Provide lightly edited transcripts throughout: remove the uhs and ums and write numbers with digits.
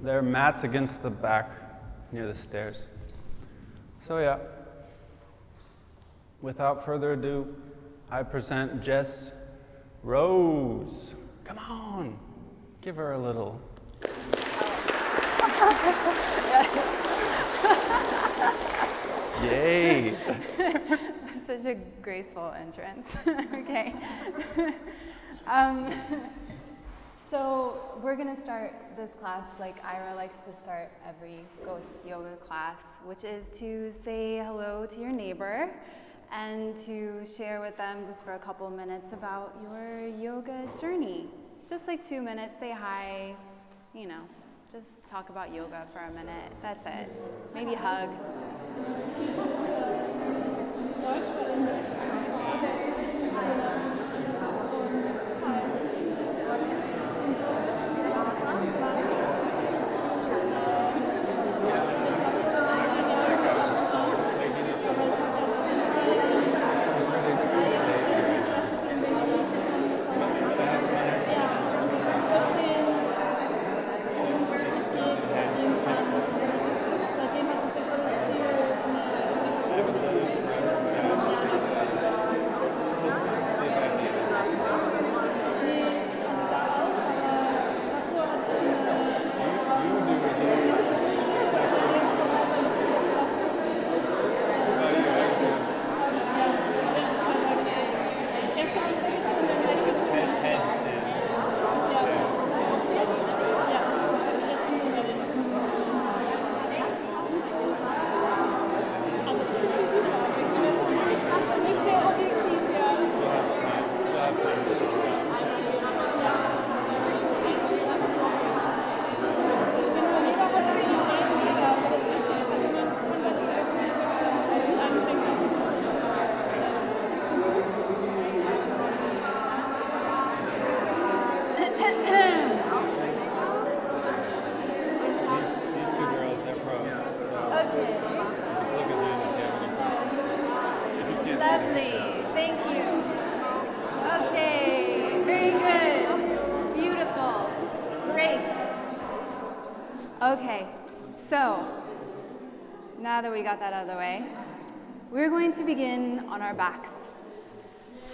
There are mats against the back near the stairs. So yeah, without further ado, I present Jess Rose. Come on, give her a little. Yay! Such a graceful entrance. Okay. So we're going to start this class like Ira likes to start every ghost yoga class, which is to say hello to your neighbor and to share with them just for a couple of minutes about your yoga journey. Just like 2 minutes, say hi, you know, just talk about yoga for a minute. That's it. Maybe hug. Lovely, thank you. Okay, very good, beautiful, great. Okay, so now that we got that out of the way, we're going to begin on our backs.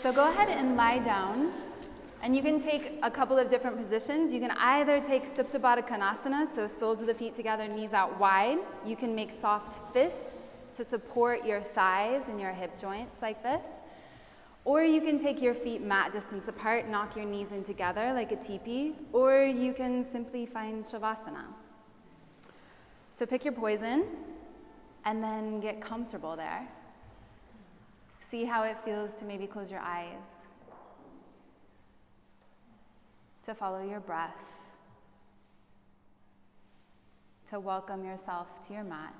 So go ahead and lie down, and you can take a couple of different positions. You can either take Supta Baddha Konasana, so soles of the feet together, knees out wide. You can make soft fists to support your thighs and your hip joints like this. Or you can take your feet mat distance apart, knock your knees in together like a teepee, or you can simply find Shavasana. So pick your poison and then get comfortable there. See how it feels to maybe close your eyes, to follow your breath, to welcome yourself to your mat.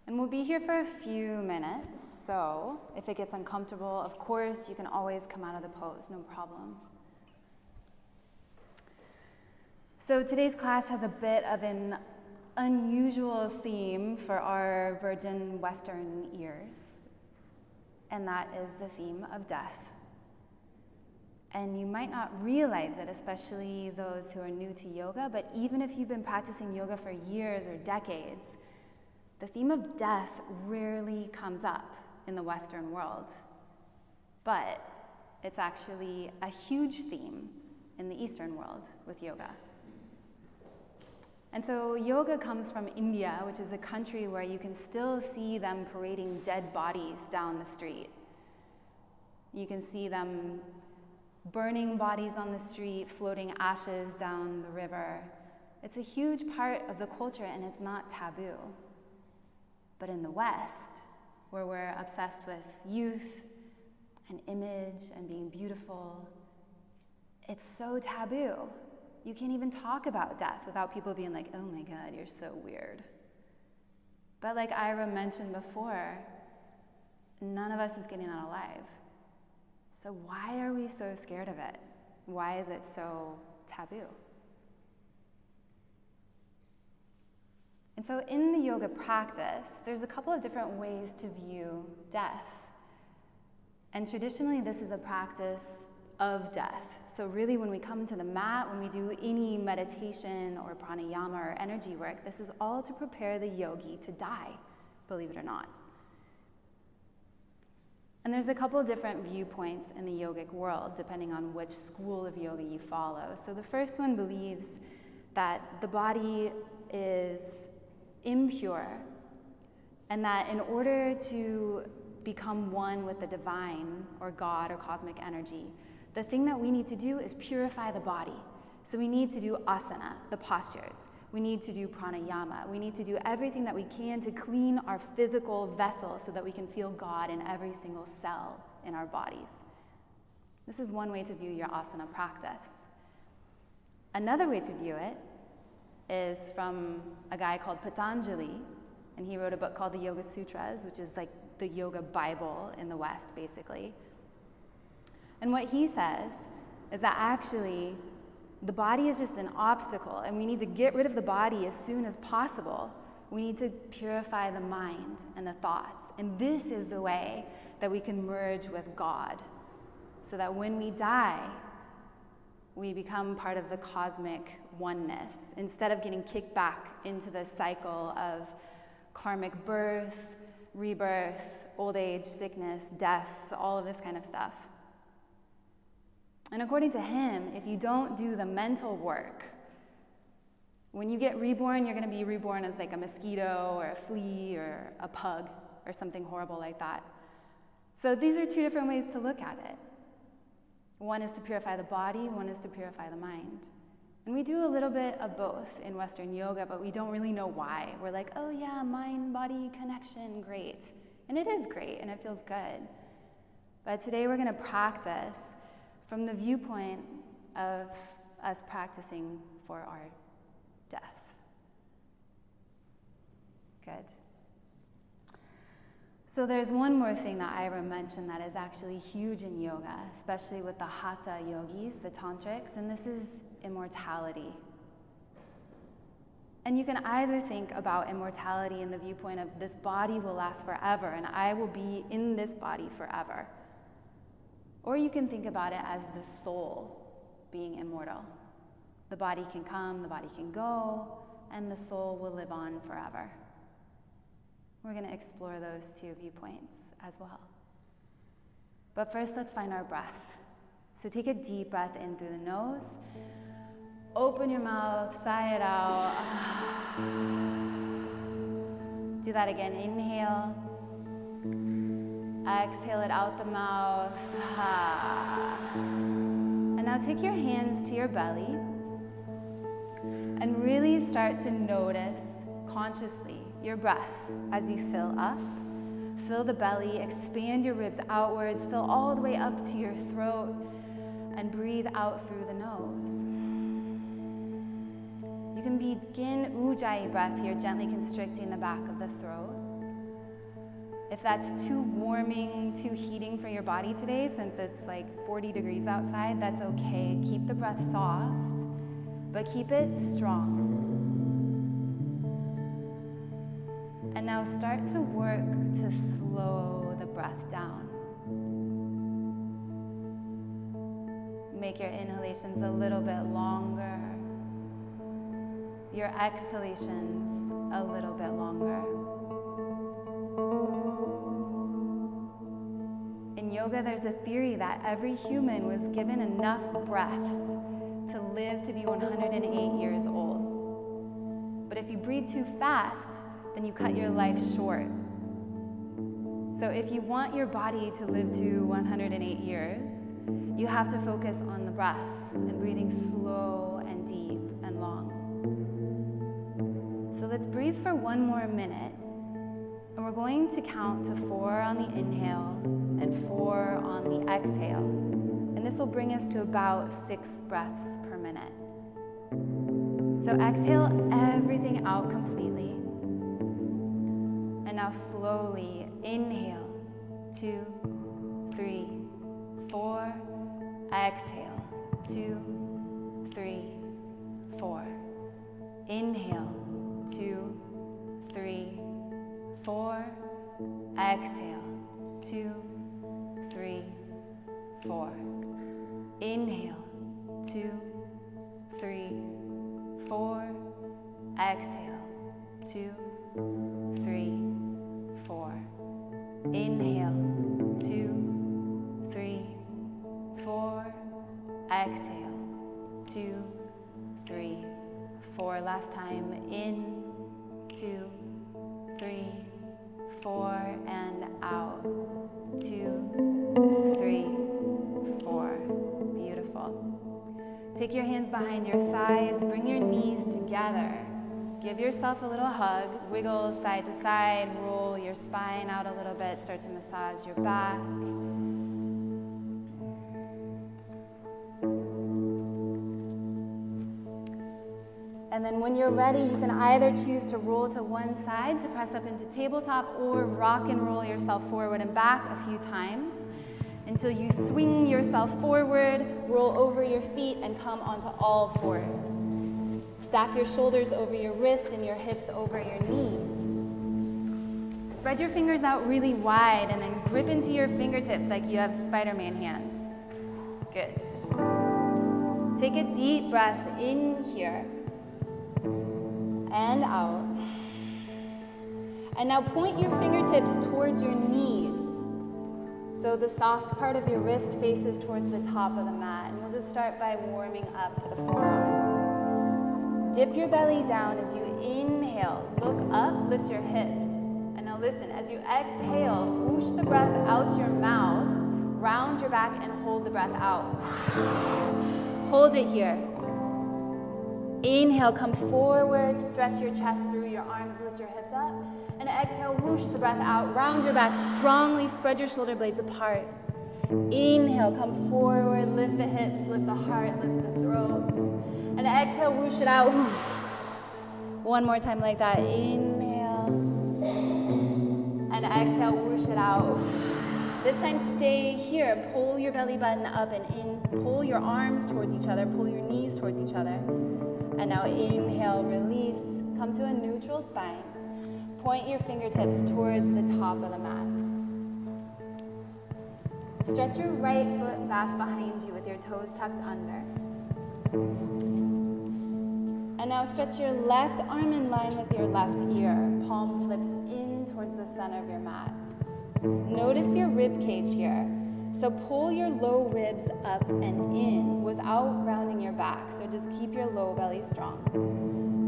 And we'll be here for a few minutes, so if it gets uncomfortable, of course, you can always come out of the pose, no problem. So today's class has a bit of an unusual theme for our virgin Western ears, and that is the theme of death. And you might not realize it, especially those who are new to yoga, but even if you've been practicing yoga for years or decades, the theme of death rarely comes up in the Western world, but it's actually a huge theme in the Eastern world with yoga. And so yoga comes from India, which is a country where you can still see them parading dead bodies down the street. You can see them burning bodies on the street, floating ashes down the river. It's a huge part of the culture, and it's not taboo. But in the West, where we're obsessed with youth and image and being beautiful, it's so taboo. You can't even talk about death without people being like, oh my God, you're so weird. But like Ira mentioned before, none of us is getting out alive. So why are we so scared of it? Why is it so taboo? And so in the yoga practice, there's a couple of different ways to view death. And traditionally, this is a practice of death. So really when we come to the mat, when we do any meditation or pranayama or energy work, this is all to prepare the yogi to die, believe it or not. And there's a couple of different viewpoints in the yogic world, depending on which school of yoga you follow. So the first one believes that the body is impure, and that in order to become one with the divine, or God, or cosmic energy, the thing that we need to do is purify the body. So we need to do asana, the postures. We need to do pranayama. We need to do everything that we can to clean our physical vessel so that we can feel God in every single cell in our bodies. This is one way to view your asana practice. Another way to view it is from a guy called Patanjali, and he wrote a book called the Yoga Sutras, which is like the yoga Bible in the West, basically. And what he says is that actually the body is just an obstacle, and we need to get rid of the body as soon as possible. We need to purify the mind and the thoughts. And this is the way that we can merge with God, so that when we die, we become part of the cosmic oneness, instead of getting kicked back into the cycle of karmic birth, rebirth, old age, sickness, death, all of this kind of stuff. And according to him, if you don't do the mental work, when you get reborn, you're going to be reborn as like a mosquito or a flea or a pug or something horrible like that. So these are two different ways to look at it. One is to purify the body, one is to purify the mind. And we do a little bit of both in Western yoga, but we don't really know why. We're like, oh yeah, mind-body connection, great. And it is great, and it feels good. But today we're going to practice from the viewpoint of us practicing for our death. Good. So there's one more thing that Ira mentioned that is actually huge in yoga, especially with the hatha yogis, the tantrics, and this is immortality. And you can either think about immortality in the viewpoint of this body will last forever and I will be in this body forever. Or you can think about it as the soul being immortal. The body can come, the body can go, and the soul will live on forever. We're going to explore those two viewpoints as well. But first, let's find our breath. So take a deep breath in through the nose. Open your mouth, sigh it out. Do that again. Inhale. Exhale it out the mouth. And now take your hands to your belly and really start to notice consciously your breath as you fill up. Fill the belly, expand your ribs outwards, fill all the way up to your throat, and breathe out through the nose. You can begin Ujjayi breath here, gently constricting the back of the throat. If that's too warming, too heating for your body today, since it's like 40 degrees outside, that's okay. Keep the breath soft, but keep it strong. And now start to work to slow the breath down. Make your inhalations a little bit longer, your exhalations a little bit longer. In yoga, there's a theory that every human was given enough breaths to live to be 108 years old. But if you breathe too fast, then you cut your life short. So if you want your body to live to 108 years, you have to focus on the breath and breathing slow and deep and long. So let's breathe for one more minute. And we're going to count to 4 on the inhale and 4 on the exhale. And this will bring us to about 6 breaths per minute. So exhale everything out completely. And now slowly inhale, 2, 3, 4. Exhale, 2, 3, 4. Inhale, 2, 3, 4. Exhale, 2, 3, 4. Inhale, 2, 3, 4. Exhale, 2, 3, 4. Inhale, 2, 3, 4. Exhale, 2, 3, 4. Last time. In, 2, 3, 4, and out. 2, 3, 4. Beautiful. Take your hands behind your thighs, bring your knees together. Give yourself a little hug, wiggle side to side, roll your spine out a little bit, start to massage your back. And then when you're ready, you can either choose to roll to one side to press up into tabletop, or rock and roll yourself forward and back a few times until you swing yourself forward, roll over your feet, and come onto all fours. Stack your shoulders over your wrists and your hips over your knees. Spread your fingers out really wide and then grip into your fingertips like you have Spider-Man hands. Good. Take a deep breath in here and out. And now point your fingertips towards your knees. So the soft part of your wrist faces towards the top of the mat. And we'll just start by warming up the forearm. Dip your belly down as you inhale. Look up, lift your hips. And now listen, as you exhale, whoosh the breath out your mouth, round your back and hold the breath out. Hold it here. Inhale, come forward, stretch your chest through your arms, lift your hips up. And exhale, whoosh the breath out, round your back, strongly spread your shoulder blades apart. Inhale, come forward, lift the hips, lift the heart, lift the throat. And exhale, whoosh it out. One more time like that. Inhale. And exhale, whoosh it out. This time, stay here. Pull your belly button up and in. Pull your arms towards each other. Pull your knees towards each other. And now inhale, release. Come to a neutral spine. Point your fingertips towards the top of the mat. Stretch your right foot back behind you with your toes tucked under. And now stretch your left arm in line with your left ear. Palm flips in towards the center of your mat. Notice your rib cage here. So pull your low ribs up and in without rounding your back. So just keep your low belly strong.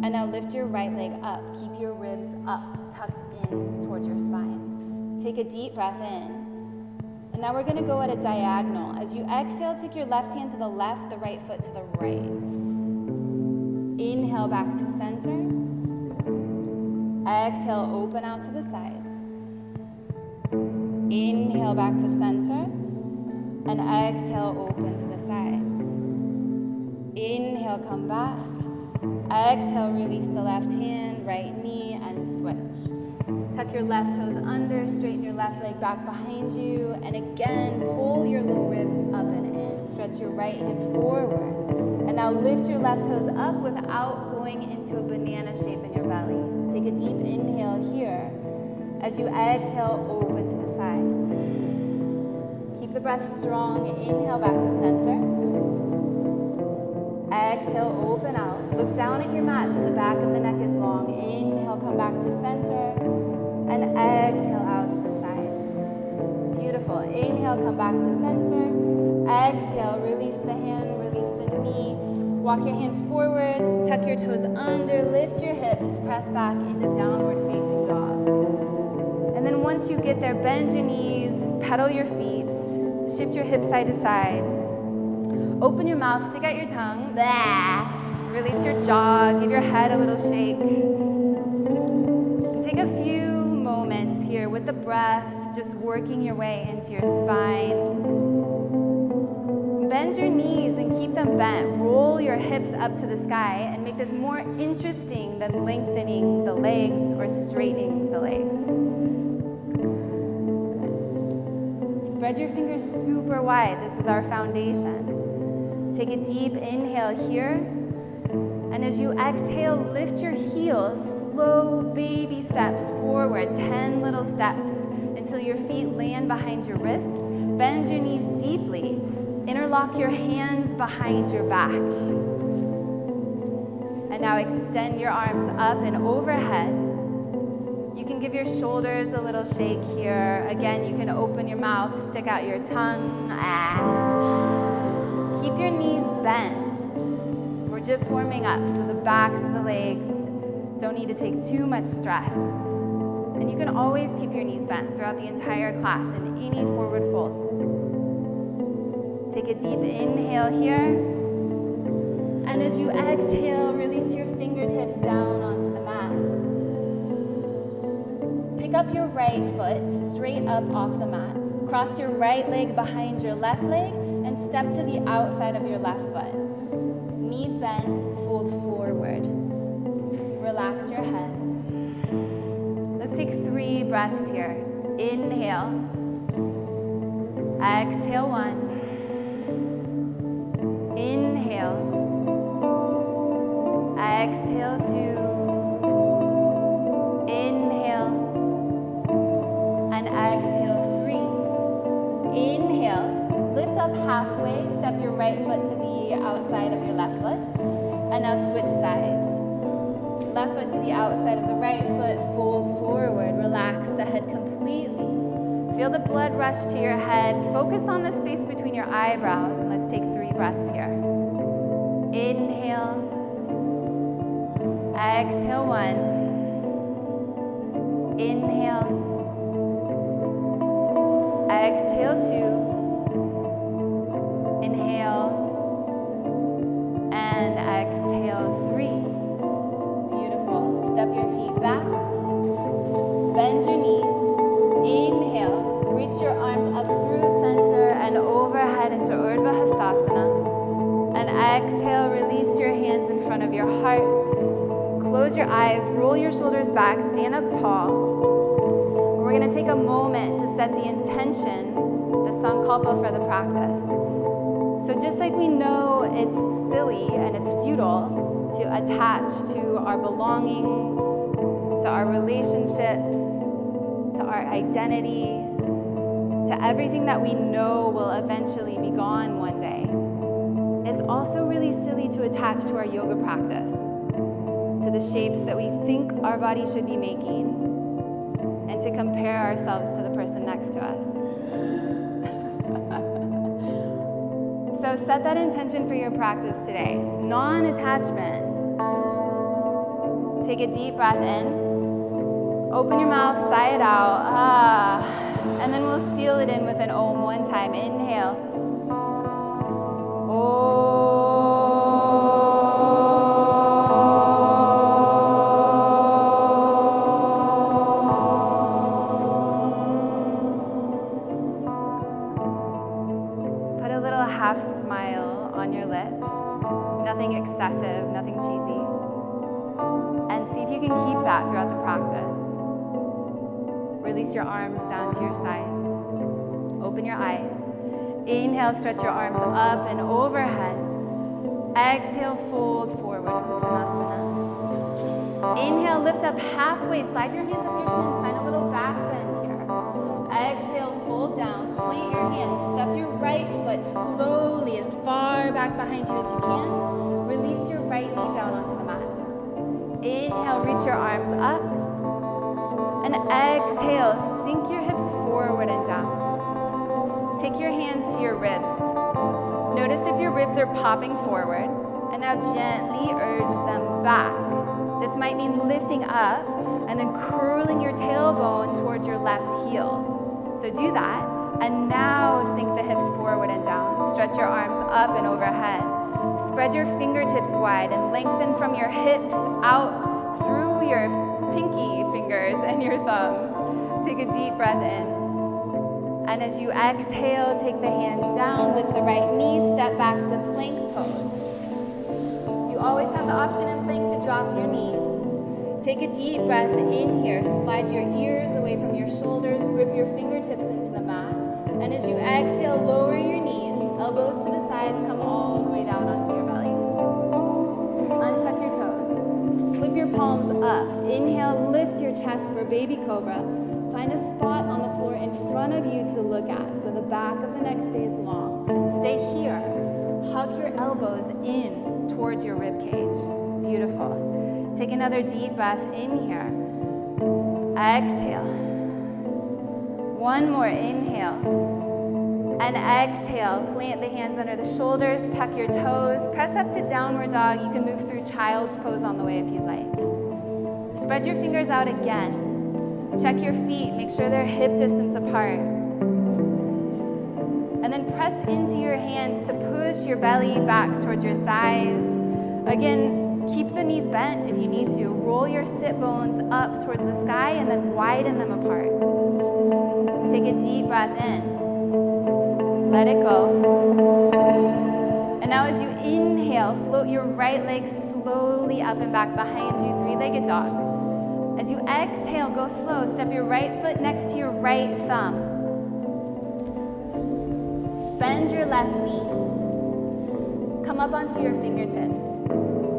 And now lift your right leg up. Keep your ribs up, tucked in towards your spine. Take a deep breath in. And now we're going to go at a diagonal. As you exhale, take your left hand to the left, the right foot to the right. Inhale back to center. Exhale, open out to the sides. Inhale back to center. And exhale, open to the side. Inhale, come back. Exhale, release the left hand, right knee, and switch. Tuck your left toes under, straighten your left leg back behind you, and again, pull your low ribs up and in. Stretch your right hand forward. And now lift your left toes up without going into a banana shape in your belly. Take a deep inhale here. As you exhale, open to the side. Keep the breath strong. Inhale back to center. Exhale, open out. Look down at your mat so the back of the neck is long. Inhale, come back to center. And exhale out to the side. Beautiful. Inhale, come back to center. Exhale, release the hand, release the knee. Walk your hands forward, tuck your toes under, lift your hips, press back into downward facing dog. And then once you get there, bend your knees, pedal your feet, shift your hips side to side. Open your mouth, stick out your tongue. Blah. Release your jaw, give your head a little shake. And take a few moments here with the breath, just working your way into your spine. Bend your knees and keep them bent. Roll your hips up to the sky and make this more interesting than lengthening the legs or straightening the legs. Good. Spread your fingers super wide. This is our foundation. Take a deep inhale here. And as you exhale, lift your heels, slow baby steps forward, 10 little steps until your feet land behind your wrists. Bend your knees deeply. Interlock your hands behind your back. And now extend your arms up and overhead. You can give your shoulders a little shake here. Again, you can open your mouth, stick out your tongue. Keep your knees bent. We're just warming up, so the backs of the legs don't need to take too much stress. And you can always keep your knees bent throughout the entire class in any forward fold. Take a deep inhale here. And as you exhale, release your fingertips down onto the mat. Pick up your right foot straight up off the mat. Cross your right leg behind your left leg and step to the outside of your left foot. Knees bent, fold forward. Relax your head. Let's take 3 breaths here. Inhale. Exhale 1. Inhale. Exhale 2. Inhale. And exhale 3. Inhale. Lift up halfway. Step your right foot to the outside of your left foot. And now switch sides. Left foot to the outside of the right foot. Fold forward. Relax the head completely. Feel the blood rush to your head. Focus on the space between your eyebrows. And let's take 3 breaths here. Inhale. Exhale 1. Inhale. Exhale 2. Inhale. And exhale 3. Beautiful. Step your feet back. Bend your knees. Inhale. Reach your arms up through center and overhead into Urdhva Hastasana. And exhale, release your hands in front of your heart. Close your eyes, roll your shoulders back, stand up tall. We're going to take a moment to set the intention, the sankalpa for the practice. So just like we know it's silly and it's futile to attach to our belongings, to our relationships, to our identity, to everything that we know will eventually be gone one day, it's also really silly to attach to our yoga practice, to the shapes that we think our body should be making, and to compare ourselves to the person next to us. So set that intention for your practice today. Non-attachment. Take a deep breath in. Open your mouth, sigh it out. And then we'll seal it in with an Om one time. Inhale. Put a little half smile on your lips. Nothing excessive, nothing cheesy. And see if you can keep that throughout the practice. Release your arms down to your sides. Open your eyes. Inhale, stretch your arms up and overhead. Exhale, fold forward, Uttanasana. Inhale, lift up halfway. Slide your hands up your shins. Find a little back bend here. Exhale, fold down. Plant your hands. Step your right foot slowly as far back behind you as you can. Release your right knee down onto the mat. Inhale, reach your arms up. And exhale, sink your hips forward and down. Take your hands to your ribs. Notice if your ribs are popping forward, and now gently urge them back. This might mean lifting up and then curling your tailbone towards your left heel. So do that, and now sink the hips forward and down. Stretch your arms up and overhead. Spread your fingertips wide and lengthen from your hips out through your pinky fingers and your thumbs. Take a deep breath in. And as you exhale, take the hands down, lift the right knee, step back to plank pose. You always have the option in plank to drop your knees. Take a deep breath in here, slide your ears away from your shoulders, grip your fingertips into the mat. And as you exhale, lower your knees, elbows to the sides, come all the way down onto your belly. Untuck your toes. Flip your palms up. Inhale, lift your chest for baby cobra. Find a spot on the floor in front of you to look at, so the back of the neck stays long. Stay here. tuck your elbows in towards your rib cage. Beautiful. Take another deep breath in here. Exhale. One more, inhale. And exhale, plant the hands under the shoulders, tuck your toes, press up to downward dog. You can move through child's pose on the way if you'd like. Spread your fingers out again. Check your feet, make sure they're hip distance apart. And then press into your hands to push your belly back towards your thighs. Again, keep the knees bent if you need to. Roll your sit bones up towards the sky and then widen them apart. Take a deep breath in. Let it go. And now as you inhale, float your right leg slowly up and back behind you, three-legged dog. As you exhale, go slow. Step your right foot next to your right thumb. Bend your left knee. Come up onto your fingertips.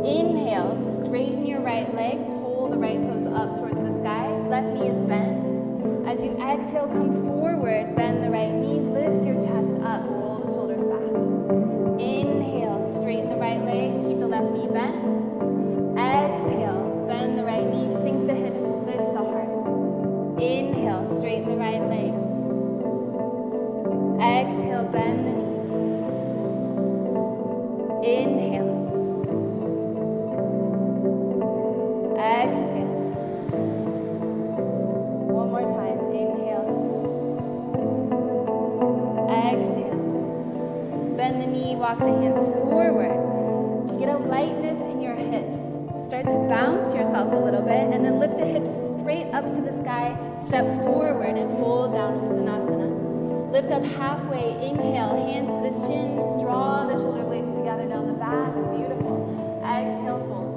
Inhale, straighten your right leg, pull the right toes up towards the sky. Left knee is bent. As you exhale, come forward, bend the right knee, lift your chest up, roll the shoulders back. Inhale, straighten the right leg, keep the left knee bent. Exhale, bend the right knee, sink the hips, lift the heart. Inhale, straighten the right leg. Exhale, bend the knee. Inhale. Exhale. One more time. Inhale. Exhale. Bend the knee, walk the hands forward. Get a lightness in your hips. Start to bounce yourself a little bit and then lift the hips straight up to the sky. Step forward and fold down Uttanasana. Lift up halfway. Inhale, hands to the shins. Draw the shoulder blades together down the back. Beautiful. Exhale, fold.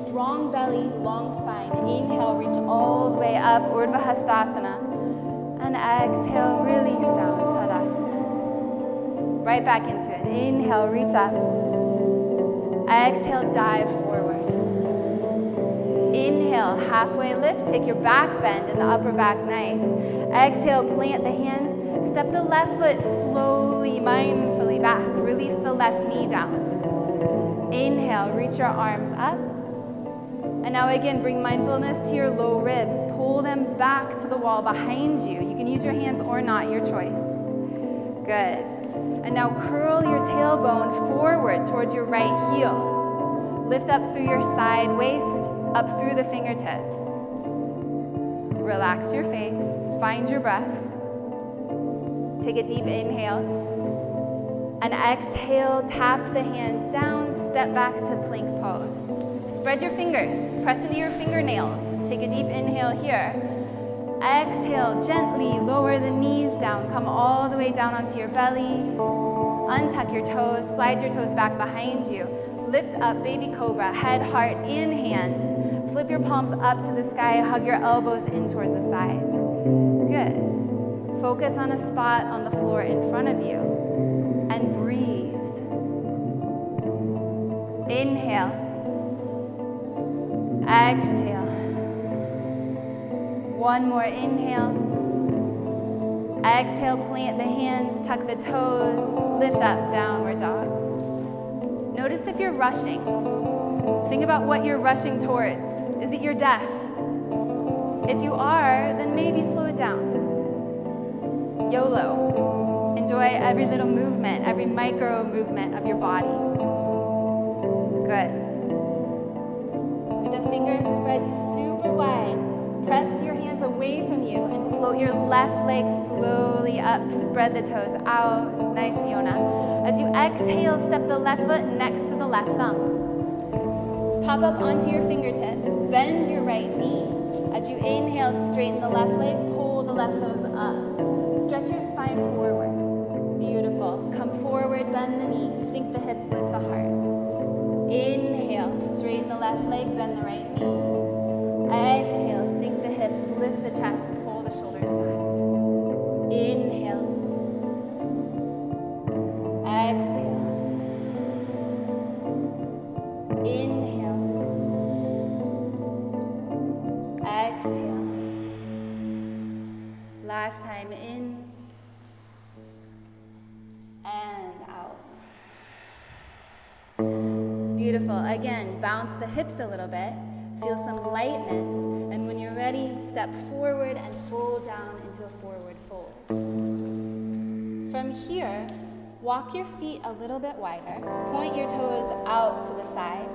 Strong belly, long spine. Inhale, reach all the way up, Urdhva Hastasana. And exhale, release down, Tadasana. Right back into it. Inhale, reach up. Exhale, dive forward. Inhale, halfway lift. Take your back bend in the upper back, nice. Exhale, plant the hands. Step the left foot slowly, mindfully back. Release the left knee down. Inhale, reach your arms up. And now again, bring mindfulness to your low ribs. Pull them back to the wall behind you. You can use your hands or not, your choice. Good. And now curl your tailbone forward towards your right heel. Lift up through your side waist, up through the fingertips. Relax your face. Find your breath. Take a deep inhale. And exhale, tap the hands down, step back to plank pose. Spread your fingers, press into your fingernails. Take a deep inhale here. Exhale, gently lower the knees down. Come all the way down onto your belly. Untuck your toes, slide your toes back behind you. Lift up, baby cobra, head, heart, in hands. Flip your palms up to the sky, hug your elbows in towards the sides. Good. Focus on a spot on the floor in front of you. And breathe. Inhale. Exhale. One more inhale. Exhale, plant the hands, tuck the toes, lift up, downward dog. Notice if you're rushing. Think about what you're rushing towards. Is it your death? If you are, then maybe slow it down. YOLO. Enjoy every little movement, every micro movement of your body. Good. With the fingers spread super wide, press your hands away from you and float your left leg slowly up. Spread the toes out. Nice, Fiona. As you exhale, step the left foot next to the left thumb. Pop up onto your fingertips. Bend your right knee. As you inhale, straighten the left leg, pull the left toes up. Stretch your spine forward. Beautiful. Come forward, bend the knee, sink the hips, lift the heart. Inhale, straighten the left leg, bend the right knee. Exhale, sink the hips, lift the chest, pull the shoulders back. Inhale. Exhale. Inhale. Exhale. Last time in and out. Beautiful. Again, bounce the hips a little bit. Feel some lightness. And when you're ready, step forward and fold down into a forward fold. From here, walk your feet a little bit wider. Point your toes out to the side.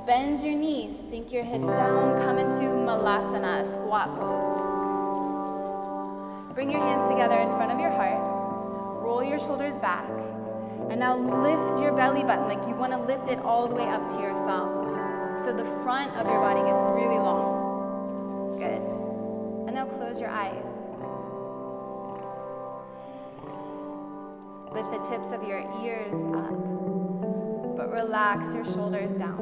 Bend your knees, sink your hips down, come into Malasana, squat pose. Bring your hands together in front of your heart. Roll your shoulders back. And now lift your belly button like you want to lift it all the way up to your thumbs. So the front of your body gets really long. Good. And now close your eyes. Lift the tips of your ears up, but relax your shoulders down.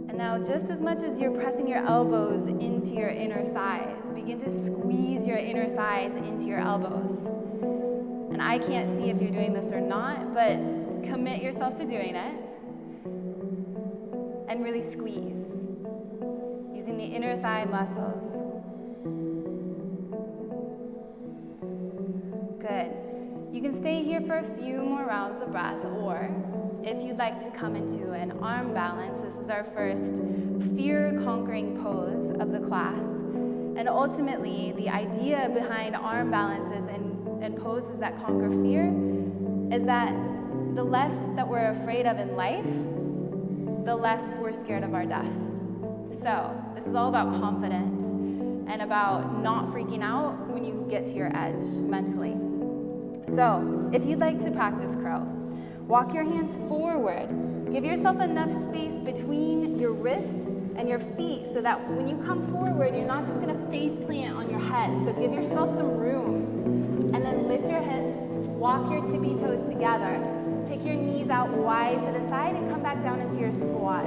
And now just as much as you're pressing your elbows into your inner thighs, begin to squeeze your inner thighs into your elbows. And I can't see if you're doing this or not, but commit yourself to doing it. And really squeeze, using the inner thigh muscles. Good. You can stay here for a few more rounds of breath, or if you'd like to come into an arm balance, this is our first fear-conquering pose of the class. And ultimately, the idea behind arm balances and poses that conquer fear is that the less that we're afraid of in life, the less we're scared of our death. So this is all about confidence and about not freaking out when you get to your edge mentally. So if you'd like to practice crow, walk your hands forward. Give yourself enough space between your wrists and your feet so that when you come forward, you're not just gonna face plant on your head. So give yourself some room. And then lift your hips, walk your tippy toes together. Take your knees out wide to the side and come back down into your squat.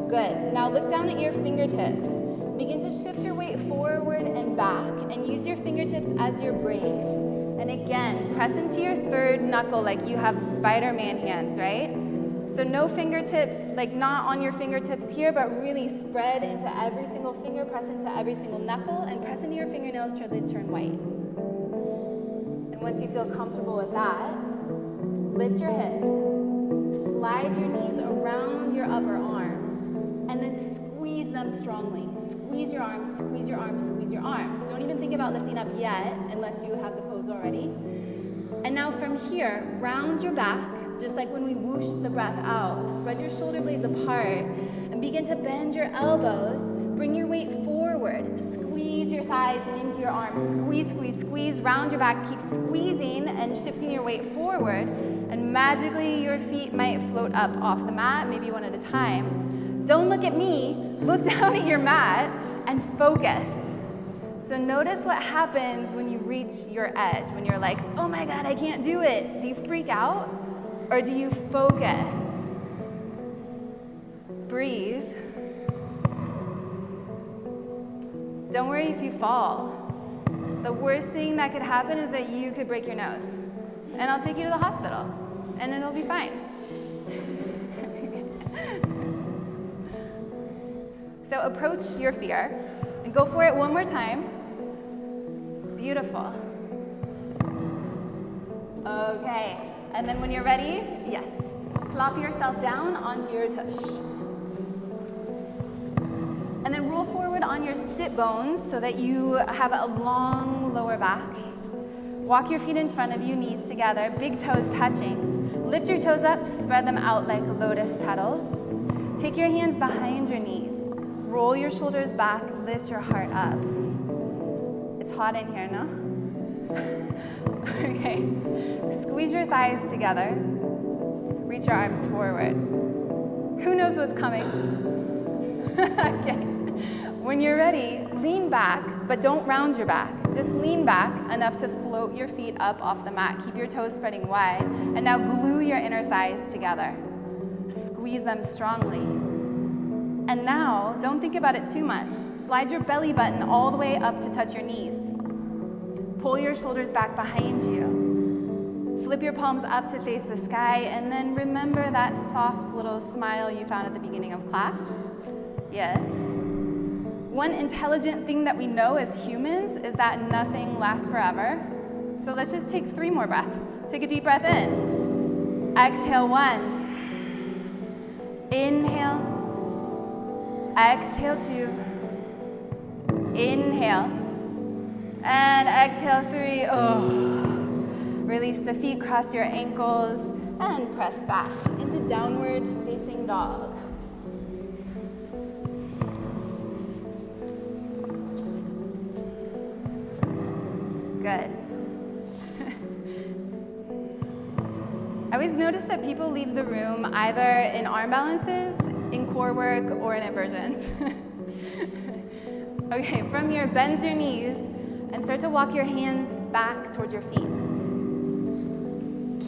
Good. Now look down at your fingertips. Begin to shift your weight forward and back and use your fingertips as your brakes. And again, press into your third knuckle like you have Spider-Man hands, right? So no fingertips, like not on your fingertips here, but really spread into every single finger, press into every single knuckle, and press into your fingernails till they turn white. And once you feel comfortable with that, lift your hips, slide your knees around your upper arms, and then squeeze them strongly. Squeeze your arms, squeeze your arms, squeeze your arms. Don't even think about lifting up yet, unless you have the pose already. And now from here, round your back, just like when we whoosh the breath out. Spread your shoulder blades apart and begin to bend your elbows. Bring your weight forward. Squeeze your thighs into your arms. Squeeze, squeeze, squeeze. Round your back. Keep squeezing and shifting your weight forward. And magically, your feet might float up off the mat, maybe one at a time. Don't look at me. Look down at your mat and focus. So notice what happens when you reach your edge, when you're like, oh my God, I can't do it. Do you freak out? Or do you focus? Breathe. Don't worry if you fall. The worst thing that could happen is that you could break your nose. And I'll take you to the hospital, and it'll be fine. So approach your fear, and go for it one more time. Beautiful. Okay, and then when you're ready, yes, plop yourself down onto your tush. And then roll forward on your sit bones so that you have a long lower back. Walk your feet in front of you, knees together, big toes touching. Lift your toes up, spread them out like lotus petals. Take your hands behind your knees. Roll your shoulders back, lift your heart up. It's hot in here, no? Okay. Squeeze your thighs together. Reach your arms forward. Who knows what's coming? Okay. When you're ready, lean back, but don't round your back. Just lean back enough to float your feet up off the mat. Keep your toes spreading wide. And now glue your inner thighs together. Squeeze them strongly. And now, don't think about it too much. Slide your belly button all the way up to touch your knees. Pull your shoulders back behind you. Flip your palms up to face the sky, and then remember that soft little smile you found at the beginning of class. Yes. One intelligent thing that we know as humans is that nothing lasts forever. So let's just take 3 more breaths. Take a deep breath in. Exhale, 1. Inhale. Exhale, 2. Inhale. And exhale, 3. Oh. Release the feet, cross your ankles, and press back into downward facing dog. Good. I always notice that people leave the room either in arm balances, in core work, or in inversions. Okay, from here, bend your knees and start to walk your hands back towards your feet.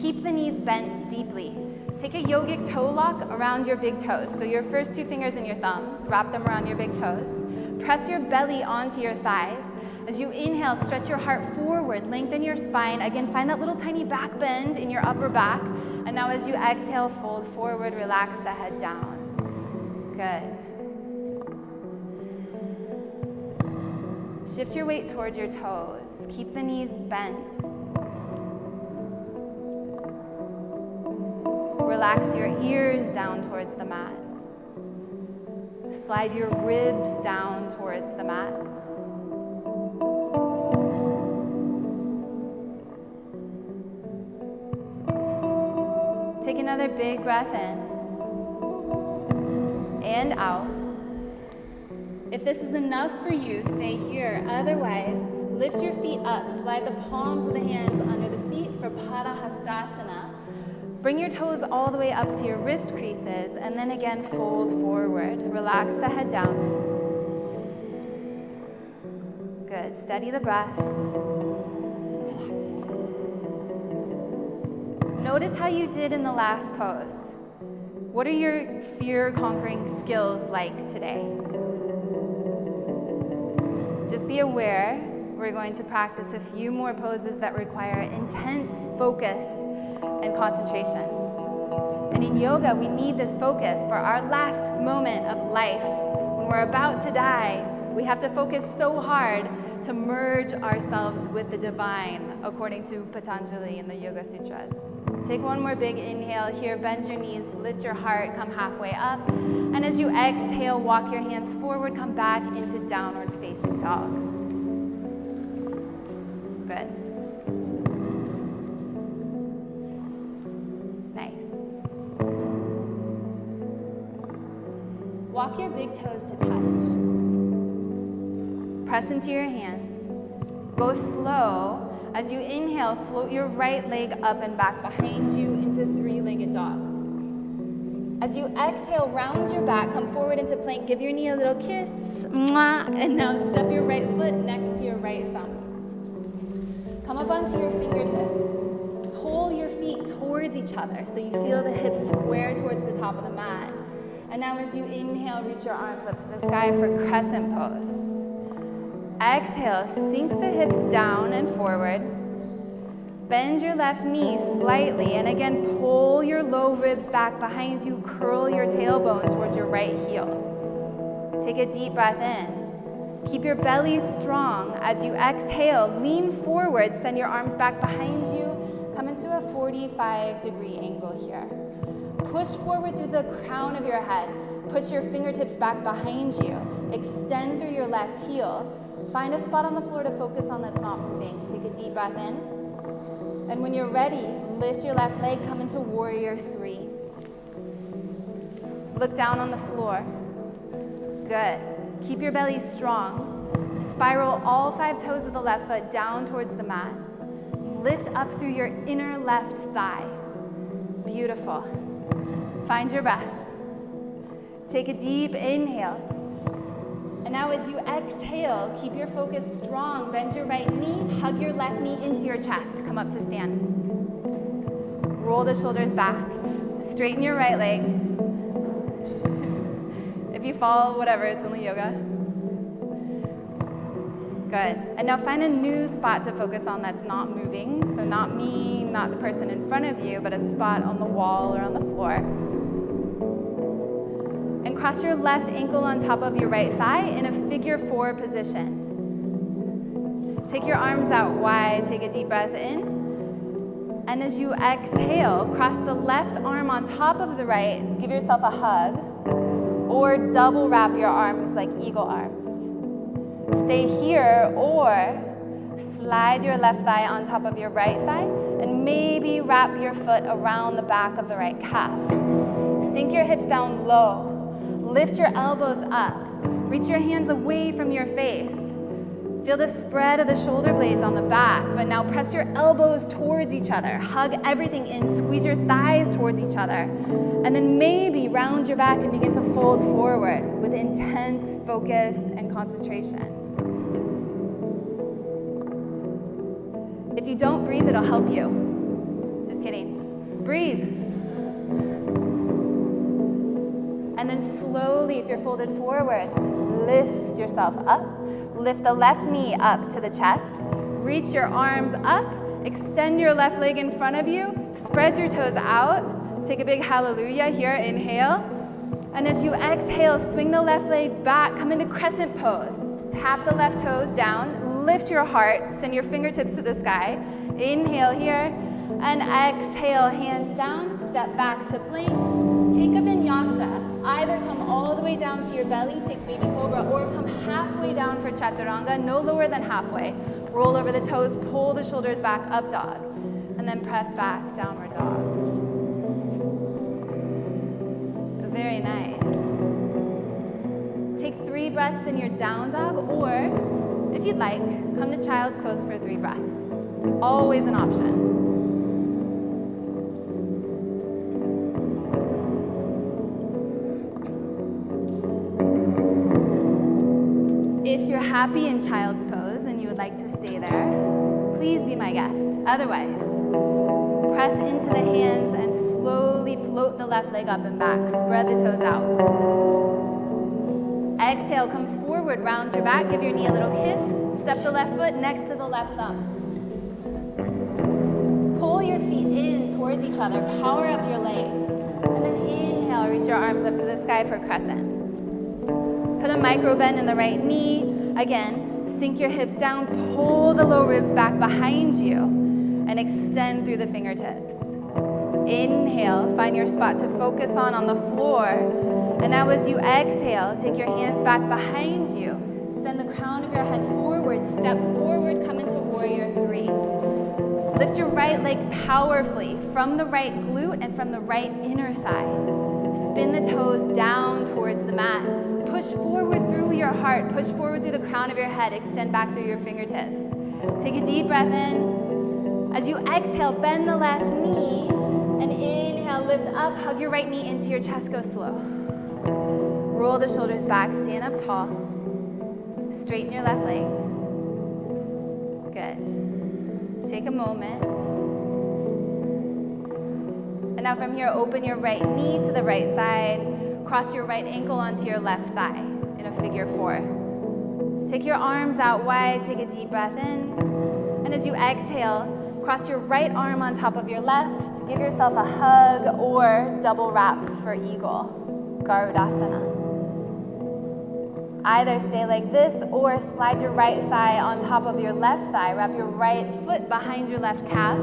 Keep the knees bent deeply. Take a yogic toe lock around your big toes. So your first 2 fingers and your thumbs, wrap them around your big toes. Press your belly onto your thighs. As you inhale, stretch your heart forward, lengthen your spine. Again, find that little tiny back bend in your upper back. And now as you exhale, fold forward, relax the head down. Good. Shift your weight towards your toes. Keep the knees bent. Relax your ears down towards the mat. Slide your ribs down towards the mat. Take another big breath in and out. If this is enough for you, stay here. Otherwise, lift your feet up. Slide the palms of the hands under the feet for Padahastasana. Bring your toes all the way up to your wrist creases, and then again, fold forward. Relax the head down. Good. Steady the breath. Relax your head. Notice how you did in the last pose. What are your fear-conquering skills like today? Just be aware, we're going to practice a few more poses that require intense focus and concentration. And in yoga, we need this focus for our last moment of life. When we're about to die, we have to focus so hard to merge ourselves with the divine, according to Patanjali in the Yoga Sutras. Take one more big inhale here, bend your knees, lift your heart, come halfway up. And as you exhale, walk your hands forward, come back into downward facing dog. Good. Walk your big toes to touch. Press into your hands. Go slow. As you inhale, float your right leg up and back behind you into 3-legged dog. As you exhale, round your back, come forward into plank, give your knee a little kiss. And now step your right foot next to your right thumb. Come up onto your fingertips. Pull your feet towards each other so you feel the hips square towards the top of the mat. And now as you inhale, reach your arms up to the sky for crescent pose. Exhale, sink the hips down and forward. Bend your left knee slightly, and again, pull your low ribs back behind you. Curl your tailbone towards your right heel. Take a deep breath in. Keep your belly strong. As you exhale, lean forward, send your arms back behind you. Come into a 45-degree angle here. Push forward through the crown of your head. Push your fingertips back behind you. Extend through your left heel. Find a spot on the floor to focus on that's not moving. Take a deep breath in. And when you're ready, lift your left leg, come into warrior 3. Look down on the floor. Good. Keep your belly strong. Spiral all 5 toes of the left foot down towards the mat. Lift up through your inner left thigh. Beautiful. Find your breath. Take a deep inhale. And now as you exhale, keep your focus strong. Bend your right knee, hug your left knee into your chest. Come up to stand. Roll the shoulders back. Straighten your right leg. If you fall, whatever, it's only yoga. Good. And now find a new spot to focus on that's not moving. So not me, not the person in front of you, but a spot on the wall or on the floor. And cross your left ankle on top of your right thigh in a figure 4 position. Take your arms out wide, take a deep breath in. And as you exhale, cross the left arm on top of the right, give yourself a hug, or double wrap your arms like eagle arms. Stay here, or slide your left thigh on top of your right thigh, and maybe wrap your foot around the back of the right calf. Sink your hips down low. Lift your elbows up. Reach your hands away from your face. Feel the spread of the shoulder blades on the back, but now press your elbows towards each other. Hug everything in, squeeze your thighs towards each other. And then maybe round your back and begin to fold forward with intense focus and concentration. If you don't breathe, it'll help you. Just kidding. Breathe. And then slowly, if you're folded forward, lift yourself up. Lift the left knee up to the chest. Reach your arms up. Extend your left leg in front of you. Spread your toes out. Take a big hallelujah here. Inhale. And as you exhale, swing the left leg back. Come into crescent pose. Tap the left toes down. Lift your heart. Send your fingertips to the sky. Inhale here. And exhale, hands down. Step back to plank. Take a vinyasa. Either come all the way down to your belly, take baby cobra, or come halfway down for chaturanga, no lower than halfway. Roll over the toes, pull the shoulders back, up dog. And then press back, downward dog. Very nice. Take 3 breaths in your down dog, or if you'd like, come to child's pose for 3 breaths. Always an option. If you're happy in child's pose and you would like to stay there, please be my guest. Otherwise, press into the hands and slowly float the left leg up and back. Spread the toes out. Exhale, come forward, round your back, give your knee a little kiss. Step the left foot next to the left thumb. Pull your feet in towards each other, power up your legs. And then inhale, reach your arms up to the sky for crescent. Put a micro bend in the right knee. Again, sink your hips down, pull the low ribs back behind you, and extend through the fingertips. Inhale, find your spot to focus on the floor. And now as you exhale, take your hands back behind you. Send the crown of your head forward, step forward, come into warrior 3. Lift your right leg powerfully from the right glute and from the right inner thigh. Spin the toes down towards the mat. Push forward through your heart. Push forward through the crown of your head. Extend back through your fingertips. Take a deep breath in. As you exhale, bend the left knee. And inhale, lift up. Hug your right knee into your chest. Go slow. Roll the shoulders back. Stand up tall. Straighten your left leg. Good. Take a moment. And now from here, open your right knee to the right side. Cross your right ankle onto your left thigh in a figure 4. Take your arms out wide, take a deep breath in. And as you exhale, cross your right arm on top of your left. Give yourself a hug or double wrap for eagle, Garudasana. Either stay like this or slide your right thigh on top of your left thigh. Wrap your right foot behind your left calf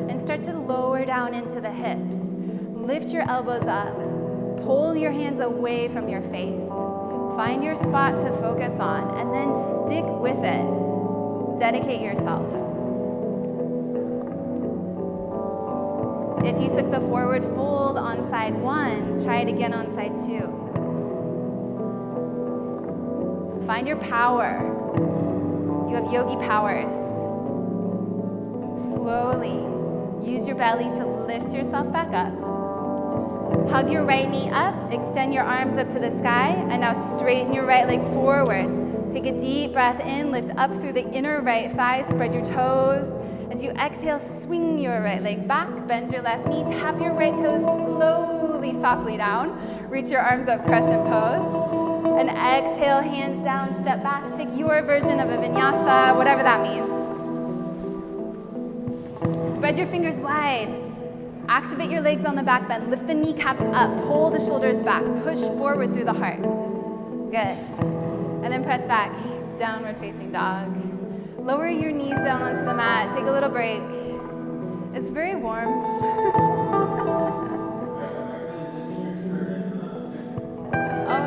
and start to lower down into the hips. Lift your elbows up. Pull your hands away from your face. Find your spot to focus on and then stick with it. Dedicate yourself. If you took the forward fold on side 1, try it again on side 2. Find your power. You have yogi powers. Slowly use your belly to lift yourself back up. Hug your right knee up, extend your arms up to the sky, and now straighten your right leg forward. Take a deep breath in, lift up through the inner right thigh, spread your toes. As you exhale, swing your right leg back, bend your left knee, tap your right toes slowly, softly down. Reach your arms up, crescent pose. And exhale, hands down, step back. Take your version of a vinyasa, whatever that means. Spread your fingers wide. Activate your legs on the back bend. Lift the kneecaps up. Pull the shoulders back. Push forward through the heart. Good. And then press back. Downward facing dog. Lower your knees down onto the mat. Take a little break. It's very warm. Oh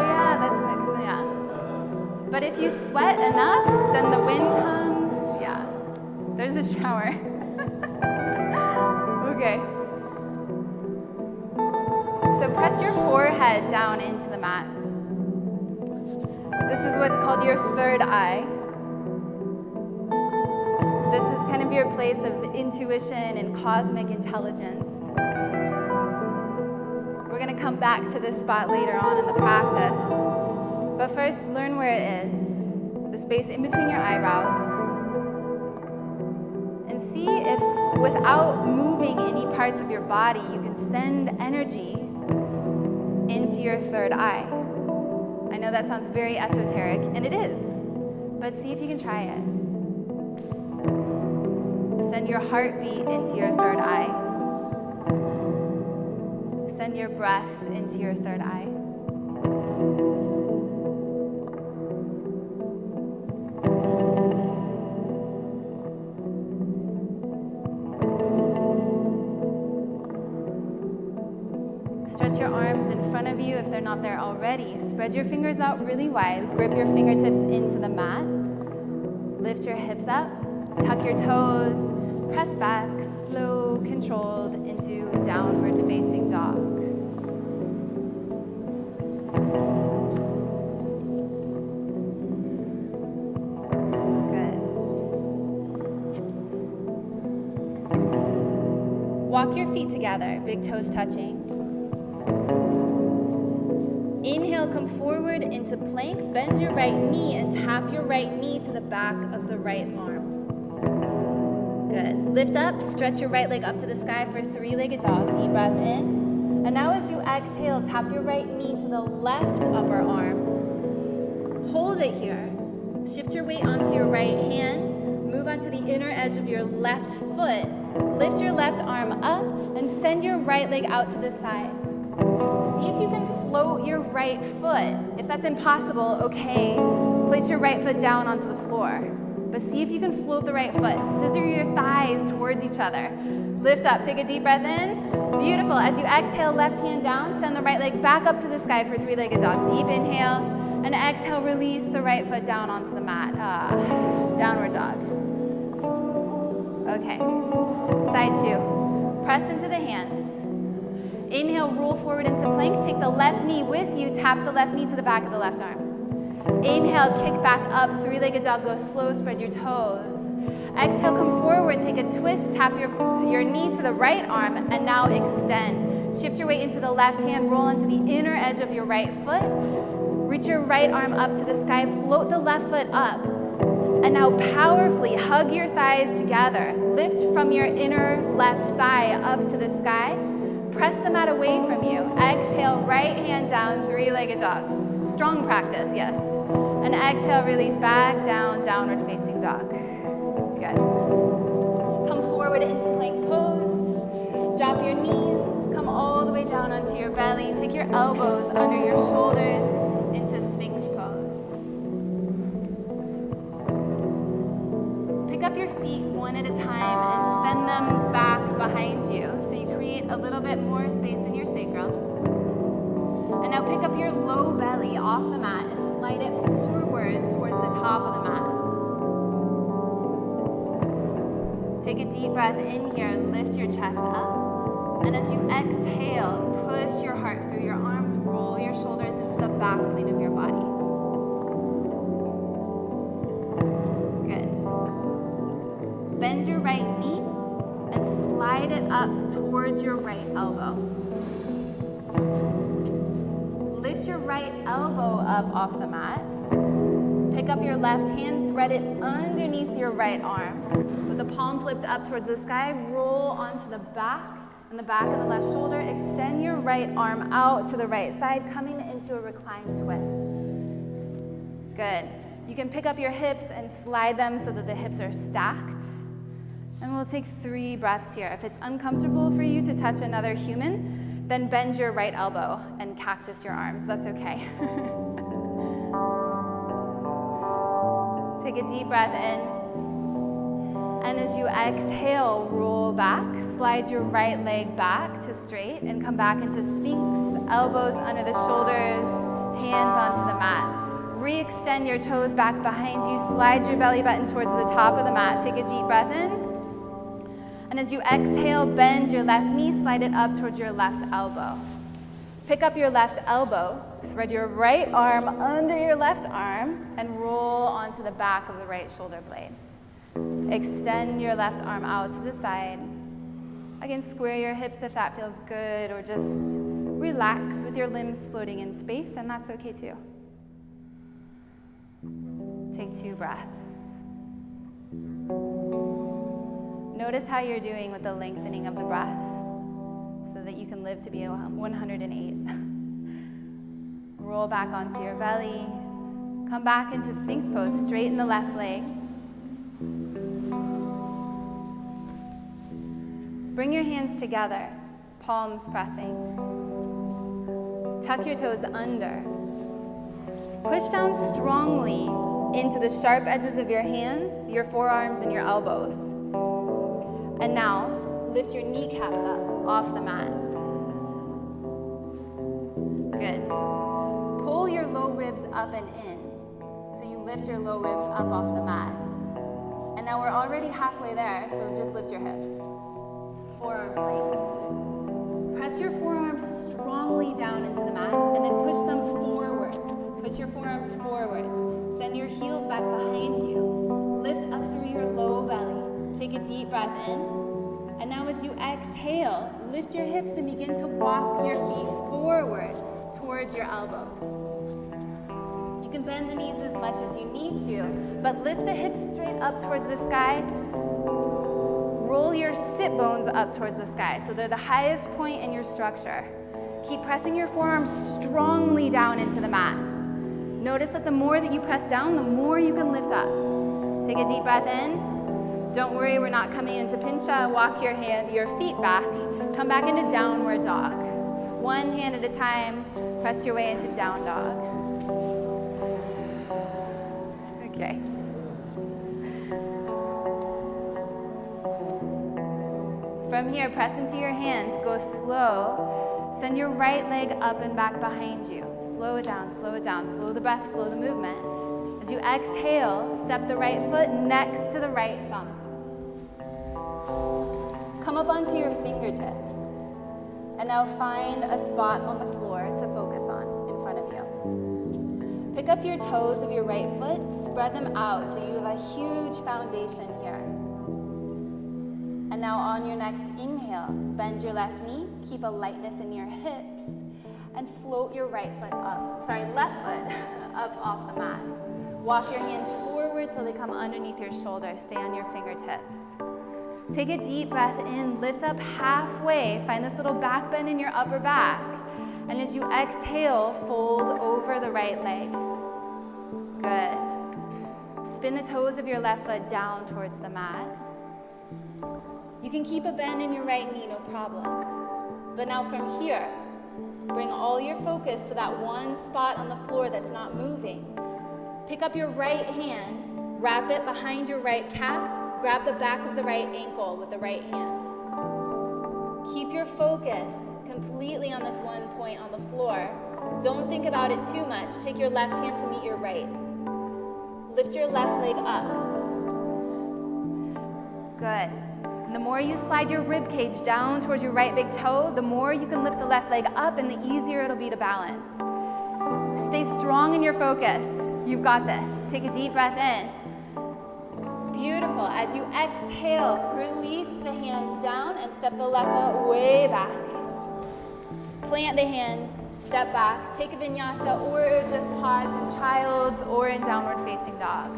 yeah. But if you sweat enough, then the wind comes. Yeah. There's a shower. Okay. So press your forehead down into the mat. This is what's called your third eye. This is kind of your place of intuition and cosmic intelligence. We're going to come back to this spot later on in the practice. But first, learn where it is, the space in between your eyebrows. And see if, without moving any parts of your body, you can send energy into your third eye. I know that sounds very esoteric, and it is. But see if you can try it. Send your heartbeat into your third eye. Send your breath into your third eye. Stretch your arms in front of you if they're not there already. Spread your fingers out really wide. Grip your fingertips into the mat. Lift your hips up. Tuck your toes. Press back, slow, controlled, into downward facing dog. Good. Walk your feet together, big toes touching. Inhale, come forward into plank. Bend your right knee and tap your right knee to the back of the right arm. Good. Lift up, stretch your right leg up to the sky for three-legged dog. Deep breath in. And now as you exhale, tap your right knee to the left upper arm. Hold it here. Shift your weight onto your right hand. Move onto the inner edge of your left foot. Lift your left arm up and send your right leg out to the side. See if you can float your right foot. If that's impossible, okay, place your right foot down onto the floor. But see if you can float the right foot. Scissor your thighs towards each other. Lift up, take a deep breath in. Beautiful. As you exhale, left hand down, send the right leg back up to the sky for three-legged dog. Deep inhale, and exhale, release the right foot down onto the mat. Downward dog. Okay. Side two. Press into the hands. Inhale, roll forward into plank. Take the left knee with you. Tap the left knee to the back of the left arm. Inhale, kick back up, three-legged dog, go slow, spread your toes. Exhale, come forward, take a twist, tap your knee to the right arm, and now extend. Shift your weight into the left hand, roll onto the inner edge of your right foot. Reach your right arm up to the sky, float the left foot up. And now powerfully hug your thighs together. Lift from your inner left thigh up to the sky. Press the mat away from you. Exhale, right hand down, three-legged dog. Strong practice, yes. And exhale, release back down, downward facing dog. Good. Come forward into plank pose. Drop your knees. Come all the way down onto your belly. Take your elbows under your shoulders into Sphinx pose. Pick up your feet one at a time and send them back behind you. So you create a little bit more space in your sacrum. And now pick up your low belly off the mat and slide it forward towards the top of the mat. Take a deep breath in here and lift your chest up. And as you exhale, push your heart through your arms, roll your shoulders into the back plane of your body. Good. Bend your right knee and slide it up towards your right elbow. Lift your right elbow up off the mat. Pick up your left hand, thread it underneath your right arm. With the palm flipped up towards the sky, roll onto the back and the back of the left shoulder. Extend your right arm out to the right side, coming into a reclined twist. Good. You can pick up your hips and slide them so that the hips are stacked. And we'll take 3 breaths here. If it's uncomfortable for you to touch another human, then bend your right elbow and cactus your arms. That's okay. Take a deep breath in. And as you exhale, roll back, slide your right leg back to straight and come back into Sphinx, elbows under the shoulders, hands onto the mat. Re-extend your toes back behind you, slide your belly button towards the top of the mat. Take a deep breath in. And as you exhale, bend your left knee, slide it up towards your left elbow. Pick up your left elbow, thread your right arm under your left arm, and roll onto the back of the right shoulder blade. Extend your left arm out to the side. Again, square your hips if that feels good, or just relax with your limbs floating in space, and that's okay too. Take 2 breaths. Notice how you're doing with the lengthening of the breath so that you can live to be 108. Roll back onto your belly. Come back into Sphinx pose. Straighten the left leg. Bring your hands together, palms pressing. Tuck your toes under. Push down strongly into the sharp edges of your hands, your forearms, and your elbows. And now, lift your kneecaps up off the mat. Good. Pull your low ribs up and in. So you lift your low ribs up off the mat. And now we're already halfway there, so just lift your hips. Forearm plank. Press your forearms strongly down into the mat and then push them forwards. Push your forearms forwards. Send your heels back behind you. Lift up through your low belly. Take a deep breath in. And now as you exhale, lift your hips and begin to walk your feet forward towards your elbows. You can bend the knees as much as you need to, but lift the hips straight up towards the sky. Roll your sit bones up towards the sky, so they're the highest point in your structure. Keep pressing your forearms strongly down into the mat. Notice that the more that you press down, the more you can lift up. Take a deep breath in. Don't worry, we're not coming into pincha. Walk your feet back. Come back into downward dog. One hand at a time, press your way into down dog. Okay. From here, press into your hands, go slow. Send your right leg up and back behind you. Slow it down, slow it down. Slow the breath, slow the movement. As you exhale, step the right foot next to the right thumb. Come up onto your fingertips. And now find a spot on the floor to focus on in front of you. Pick up your toes of your right foot, spread them out so you have a huge foundation here. And now on your next inhale, bend your left knee, keep a lightness in your hips, and float your left foot up off the mat. Walk your hands forward till they come underneath your shoulders. Stay on your fingertips. Take a deep breath in, lift up halfway, find this little back bend in your upper back. And as you exhale, fold over the right leg. Good. Spin the toes of your left foot down towards the mat. You can keep a bend in your right knee, no problem. But now from here, bring all your focus to that one spot on the floor that's not moving. Pick up your right hand, wrap it behind your right calf, grab the back of the right ankle with the right hand. Keep your focus completely on this one point on the floor. Don't think about it too much. Take your left hand to meet your right. Lift your left leg up. Good. And the more you slide your rib cage down towards your right big toe, the more you can lift the left leg up and the easier it'll be to balance. Stay strong in your focus. You've got this. Take a deep breath in. Beautiful. As you exhale, release the hands down and step the left foot way back. Plant the hands, step back, take a vinyasa, or just pause in child's or in downward facing dog.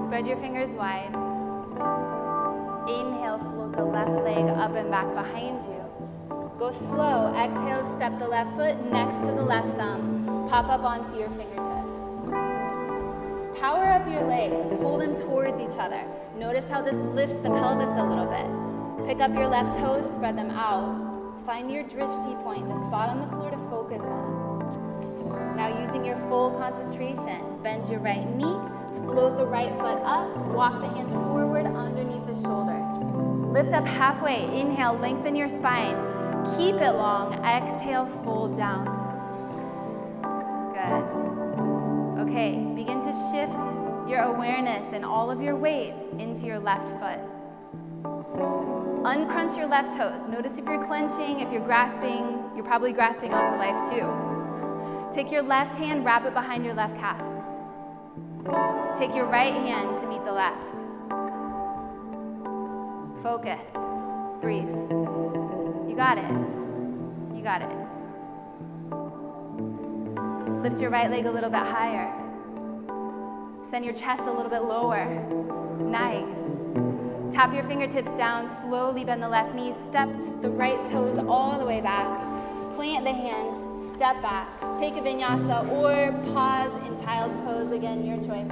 Spread your fingers wide. Inhale, float the left leg up and back behind you. Go slow. Exhale, step the left foot next to the left thumb. Pop up onto your fingertips. Power up your legs, pull them towards each other. Notice how this lifts the pelvis a little bit. Pick up your left toes, spread them out. Find your drishti point, the spot on the floor to focus on. Now using your full concentration, bend your right knee, float the right foot up, walk the hands forward underneath the shoulders. Lift up halfway, inhale, lengthen your spine. Keep it long, exhale, fold down. Good. Okay, begin to shift your awareness and all of your weight into your left foot. Uncrunch your left toes. Notice if you're clenching, if you're grasping, you're probably grasping onto life too. Take your left hand, wrap it behind your left calf. Take your right hand to meet the left. Focus. Breathe. You got it. You got it. Lift your right leg a little bit higher. Send your chest a little bit lower. Nice. Tap your fingertips down, slowly bend the left knee, step the right toes all the way back. Plant the hands, step back. Take a vinyasa or pause in child's pose, again, your choice.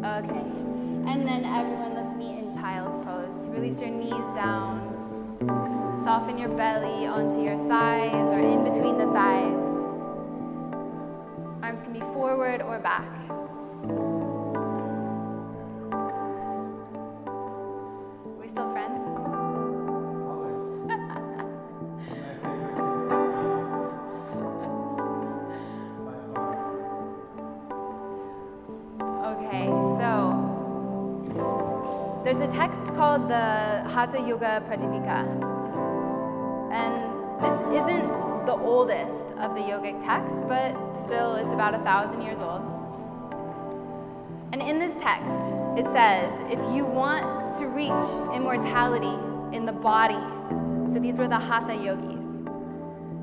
Okay, and then everyone, let's meet in child's pose. Release your knees down. Soften your belly onto your thighs or in between the thighs. Arms can be forward or back. Are we still friends? Okay, so there's a text called the Hatha Yoga Pradipika. And this isn't the oldest of the yogic texts, but still it's about 1,000 years old. And in this text, it says, if you want to reach immortality in the body, so these were the Hatha yogis,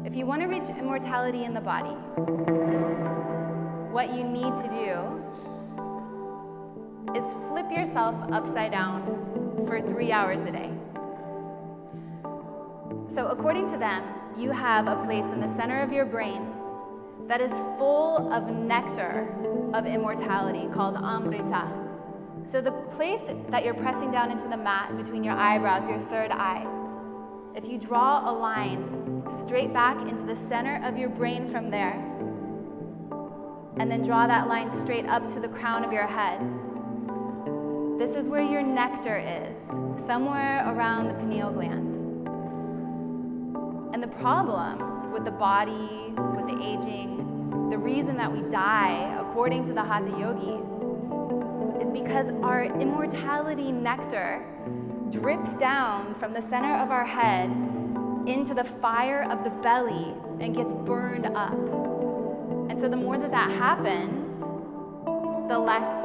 if you want to reach immortality in the body, what you need to do is flip yourself upside down for 3 hours a day. So according to them, you have a place in the center of your brain that is full of nectar of immortality called amrita. So the place that you're pressing down into the mat between your eyebrows, your third eye, if you draw a line straight back into the center of your brain from there, and then draw that line straight up to the crown of your head, this is where your nectar is, somewhere around the pineal gland. And the problem with the body, with the aging, the reason that we die, according to the Hatha yogis, is because our immortality nectar drips down from the center of our head into the fire of the belly and gets burned up. And so the more that happens, the less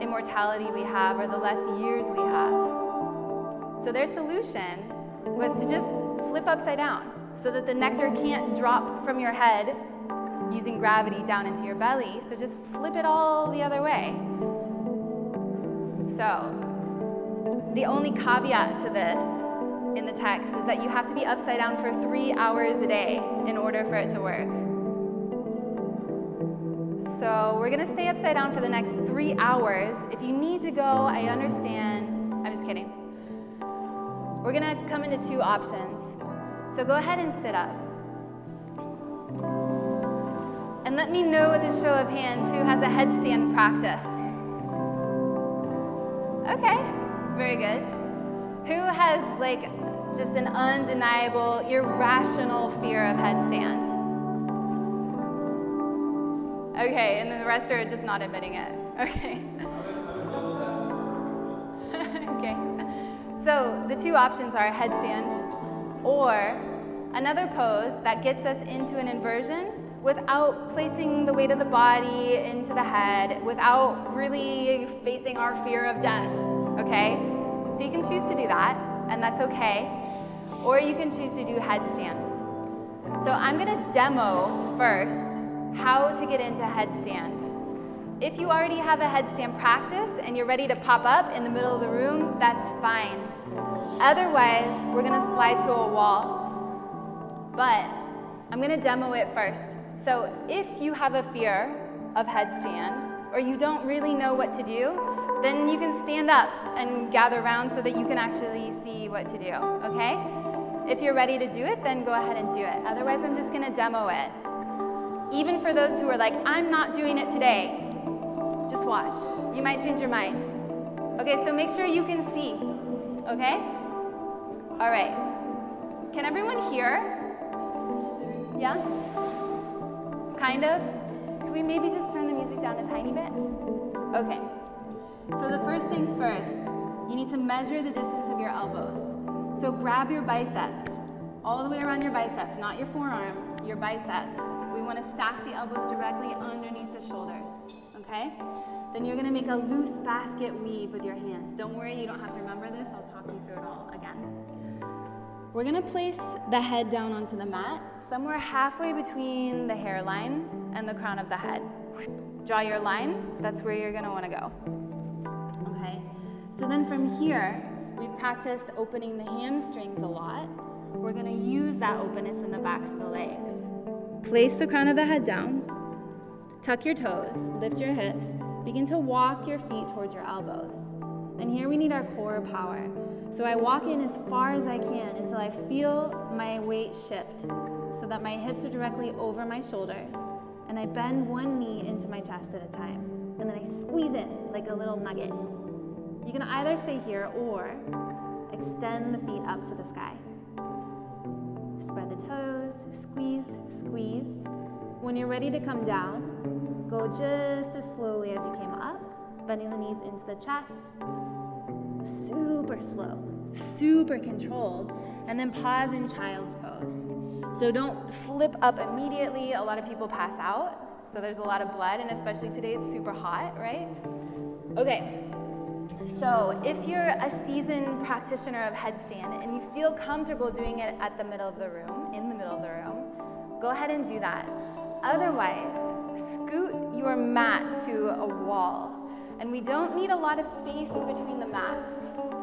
immortality we have, or the less years we have. So their solution was to just flip upside down so that the nectar can't drop from your head using gravity down into your belly. So just flip it all the other way. So the only caveat to this in the text is that you have to be upside down for 3 hours a day in order for it to work. So we're gonna stay upside down for the next 3 hours. If you need to go, I understand. I'm just kidding. We're gonna come into 2 options. So go ahead and sit up. And let me know with a show of hands who has a headstand practice. Okay, very good. Who has like just an undeniable, irrational fear of headstand? Okay, and then the rest are just not admitting it. Okay. Okay. So the 2 options are headstand or another pose that gets us into an inversion without placing the weight of the body into the head, without really facing our fear of death, okay? So you can choose to do that, and that's okay. Or you can choose to do headstand. So I'm gonna demo first how to get into headstand. If you already have a headstand practice and you're ready to pop up in the middle of the room, that's fine. Otherwise, we're gonna slide to a wall, but I'm gonna demo it first. So if you have a fear of headstand, or you don't really know what to do, then you can stand up and gather around so that you can actually see what to do, okay? If you're ready to do it, then go ahead and do it. Otherwise, I'm just gonna demo it. Even for those who are like, I'm not doing it today, just watch. You might change your mind. Okay, so make sure you can see, okay? All right. Can everyone hear? Yeah? Kind of? Can we maybe just turn the music down a tiny bit? Okay. So the first things first, you need to measure the distance of your elbows. So grab your biceps, all the way around your biceps, not your forearms, your biceps. We want to stack the elbows directly underneath the shoulders, okay? Then you're going to make a loose basket weave with your hands. Don't worry, you don't have to remember this. I'll talk you through it all again. We're going to place the head down onto the mat, somewhere halfway between the hairline and the crown of the head. Draw your line. That's where you're going to want to go. Okay? So then from here, we've practiced opening the hamstrings a lot. We're going to use that openness in the backs of the legs. Place the crown of the head down. Tuck your toes. Lift your hips. Begin to walk your feet towards your elbows. And here we need our core power. So I walk in as far as I can until I feel my weight shift so that my hips are directly over my shoulders. And I bend one knee into my chest at a time. And then I squeeze in like a little nugget. You can either stay here or extend the feet up to the sky. Spread the toes, squeeze, squeeze. When you're ready to come down, go just as slowly as you came up, bending the knees into the chest. Super slow, super controlled, and then pause in child's pose. So don't flip up immediately. A lot of people pass out, so there's a lot of blood, and especially today it's super hot, right? Okay. So if you're a seasoned practitioner of headstand and you feel comfortable doing it at the middle of the room, in the middle of the room, go ahead and do that. Otherwise, scoot your mat to a wall. And we don't need a lot of space between the mats,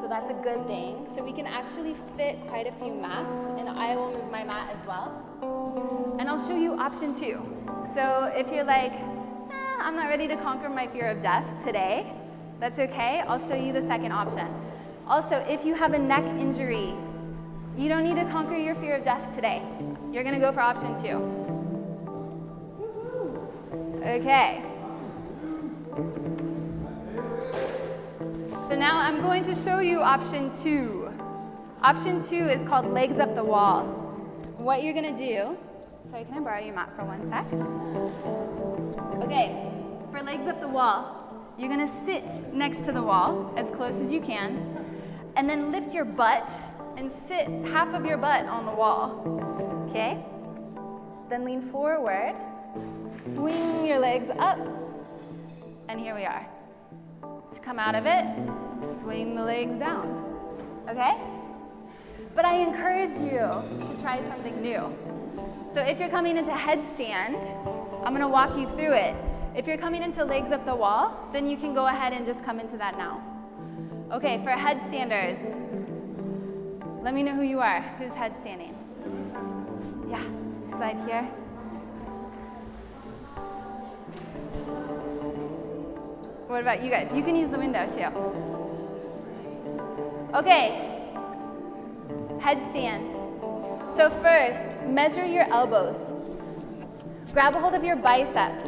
so that's a good thing. So we can actually fit quite a few mats, and I will move my mat as well. And I'll show you option 2. So if you're like, I'm not ready to conquer my fear of death today, that's okay. I'll show you the second option. Also, if you have a neck injury, you don't need to conquer your fear of death today. You're gonna go for option 2. Okay. So now I'm going to show you option 2. Option 2 is called legs up the wall. What you're gonna do, sorry, can I borrow your mat for 1 sec? Okay, for legs up the wall, you're gonna sit next to the wall as close as you can, and then lift your butt and sit half of your butt on the wall, okay? Then lean forward, swing your legs up, and here we are. To come out of it, swing the legs down, okay? But I encourage you to try something new. So if you're coming into headstand, I'm gonna walk you through it. If you're coming into legs up the wall, then you can go ahead and just come into that now. Okay, for headstanders, let me know who you are. Who's headstanding? Yeah, slide here. What about you guys? You can use the window too. Okay, headstand. So first, measure your elbows. Grab a hold of your biceps.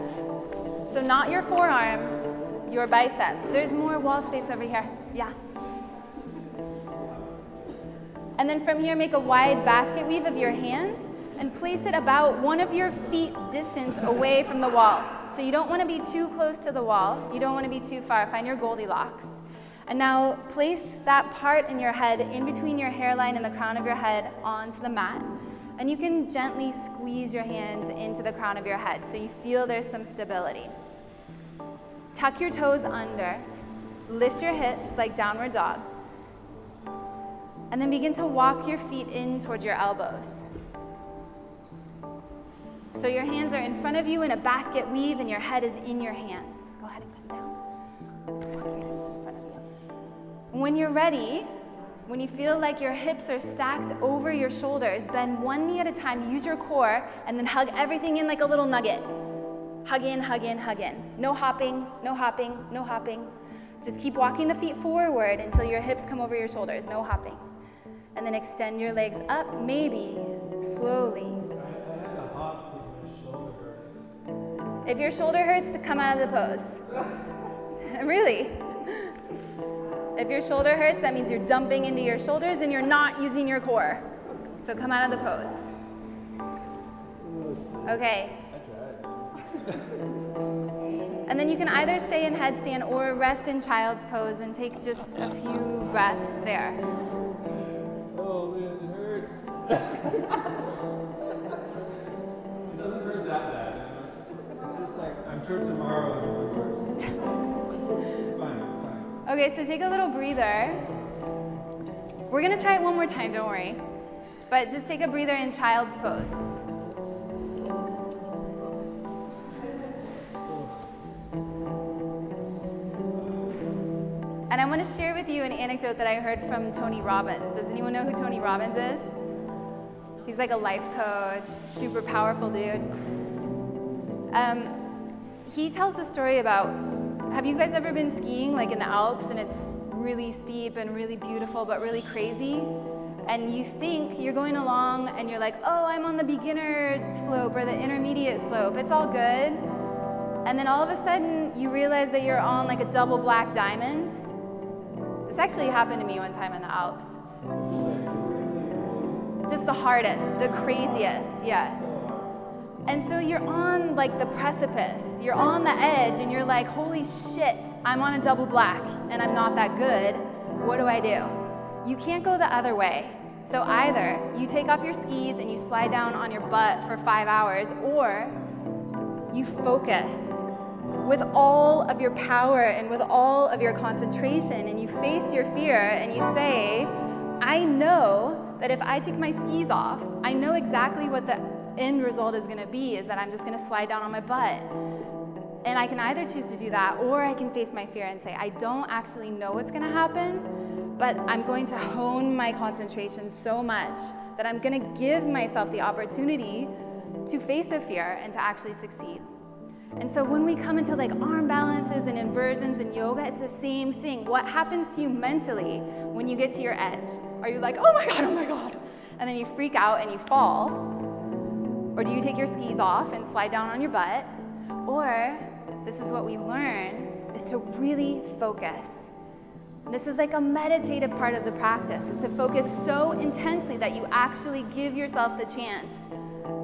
So not your forearms, your biceps. There's more wall space over here. Yeah. And then from here, make a wide basket weave of your hands and place it about one of your feet distance away from the wall. So you don't want to be too close to the wall. You don't want to be too far. Find your Goldilocks. And now place that part in your head in between your hairline and the crown of your head onto the mat. And you can gently squeeze your hands into the crown of your head so you feel there's some stability. Tuck your toes under, lift your hips like downward dog, and then begin to walk your feet in towards your elbows. So your hands are in front of you in a basket weave and your head is in your hands. Go ahead and come down. Walk your hands in front of you. When you're ready, When you feel like your hips are stacked over your shoulders, bend one knee at a time, use your core, and then hug everything in like a little nugget. Hug in, hug in, hug in. No hopping, no hopping, no hopping. Just keep walking the feet forward until your hips come over your shoulders, no hopping. And then extend your legs up, maybe slowly. I had to hop because my shoulder hurts. If your shoulder hurts, come out of the pose. Really? If your shoulder hurts, that means you're dumping into your shoulders and you're not using your core. So come out of the pose. Okay. And then you can either stay in headstand or rest in child's pose and take just a few breaths there. Oh, man, it hurts. It doesn't hurt that bad. It's just like, I'm sure tomorrow it'll be worse. It's fine, it's fine. Okay, so take a little breather. We're gonna try it one more time, don't worry. But just take a breather in child's pose. And I want to share with you an anecdote that I heard from Tony Robbins. Does anyone know who Tony Robbins is? He's like a life coach, super powerful dude. He tells the story about, have you guys ever been skiing like in the Alps and it's really steep and really beautiful but really crazy? And you think you're going along and you're like, oh, I'm on the beginner slope or the intermediate slope, it's all good. And then all of a sudden you realize that you're on like a double black diamond. This actually happened to me one time in the Alps. Just the hardest, the craziest, yeah. And so you're on like the precipice, you're on the edge and you're like, holy shit, I'm on a double black and I'm not that good. What do I do? You can't go the other way. So either you take off your skis and you slide down on your butt for 5 hours, or you focus with all of your power and with all of your concentration, and you face your fear and you say, I know that if I take my skis off, I know exactly what the end result is gonna be, is that I'm just gonna slide down on my butt. And I can either choose to do that, or I can face my fear and say, I don't actually know what's gonna happen, but I'm going to hone my concentration so much that I'm gonna give myself the opportunity to face a fear and to actually succeed. And so when we come into like arm balances and inversions in yoga, it's the same thing. What happens to you mentally when you get to your edge? Are you like, oh my God, and then you freak out and you fall? Or do you take your skis off and slide down on your butt? Or, this is what we learn, is to really focus. This is like a meditative part of the practice, is to focus so intensely that you actually give yourself the chance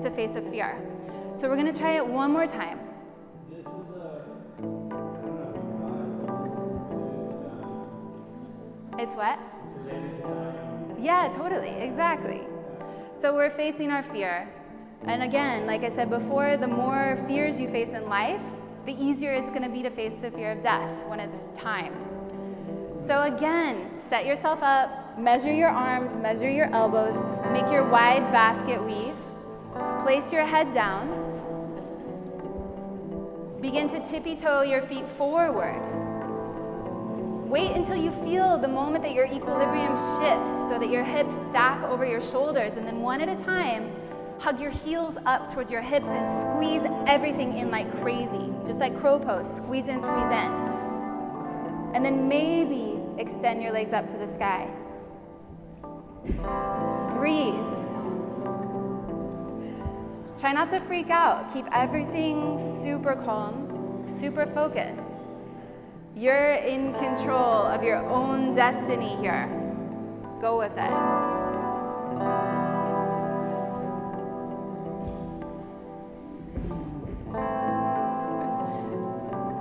to face a fear. So we're gonna try it one more time. This is It's what? related to dying. Yeah, totally, exactly. So we're facing our fear. And again, like I said before, the more fears you face in life, the easier it's gonna be to face the fear of death when it's time. So again, set yourself up, measure your arms, measure your elbows, make your wide basket weave, place your head down, begin to tippy-toe your feet forward. Wait until you feel the moment that your equilibrium shifts so that your hips stack over your shoulders, and then one at a time, hug your heels up towards your hips and squeeze everything in like crazy, just like crow pose, squeeze in, squeeze in. And then maybe extend your legs up to the sky. Breathe. Try not to freak out. Keep everything super calm, super focused. You're in control of your own destiny here. Go with it.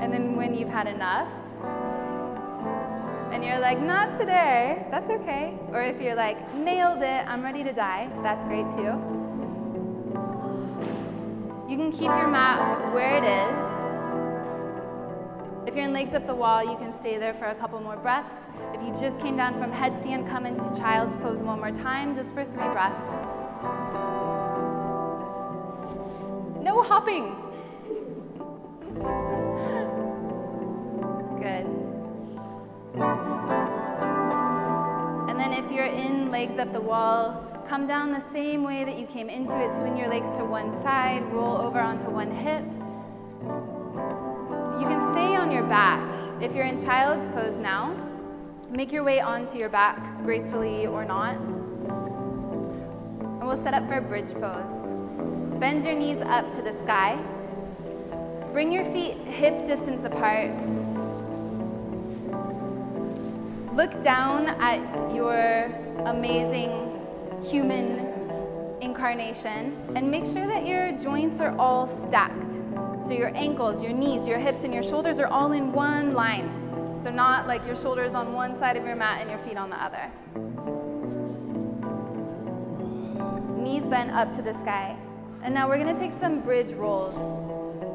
And then when you've had enough, and you're like, not today, that's okay. Or if you're like, nailed it, I'm ready to die, that's great too. You can keep your mat where it is. If you're in legs up the wall, you can stay there for a couple more breaths. If you just came down from headstand, come into child's pose one more time, just for 3 breaths. No hopping. Good. And then if legs up the wall. Come down the same way that you came into it. Swing your legs to one side, roll over onto one hip. You can stay on your back. If you're in child's pose now, make your way onto your back gracefully or not. And we'll set up for a bridge pose. Bend your knees up to the sky. Bring your feet hip distance apart. Look down at your amazing human incarnation and make sure that your joints are all stacked. So your ankles, your knees, your hips, and your shoulders are all in one line. So not like your shoulders on one side of your mat and your feet on the other. Knees bent up to the sky. And now we're gonna take some bridge rolls.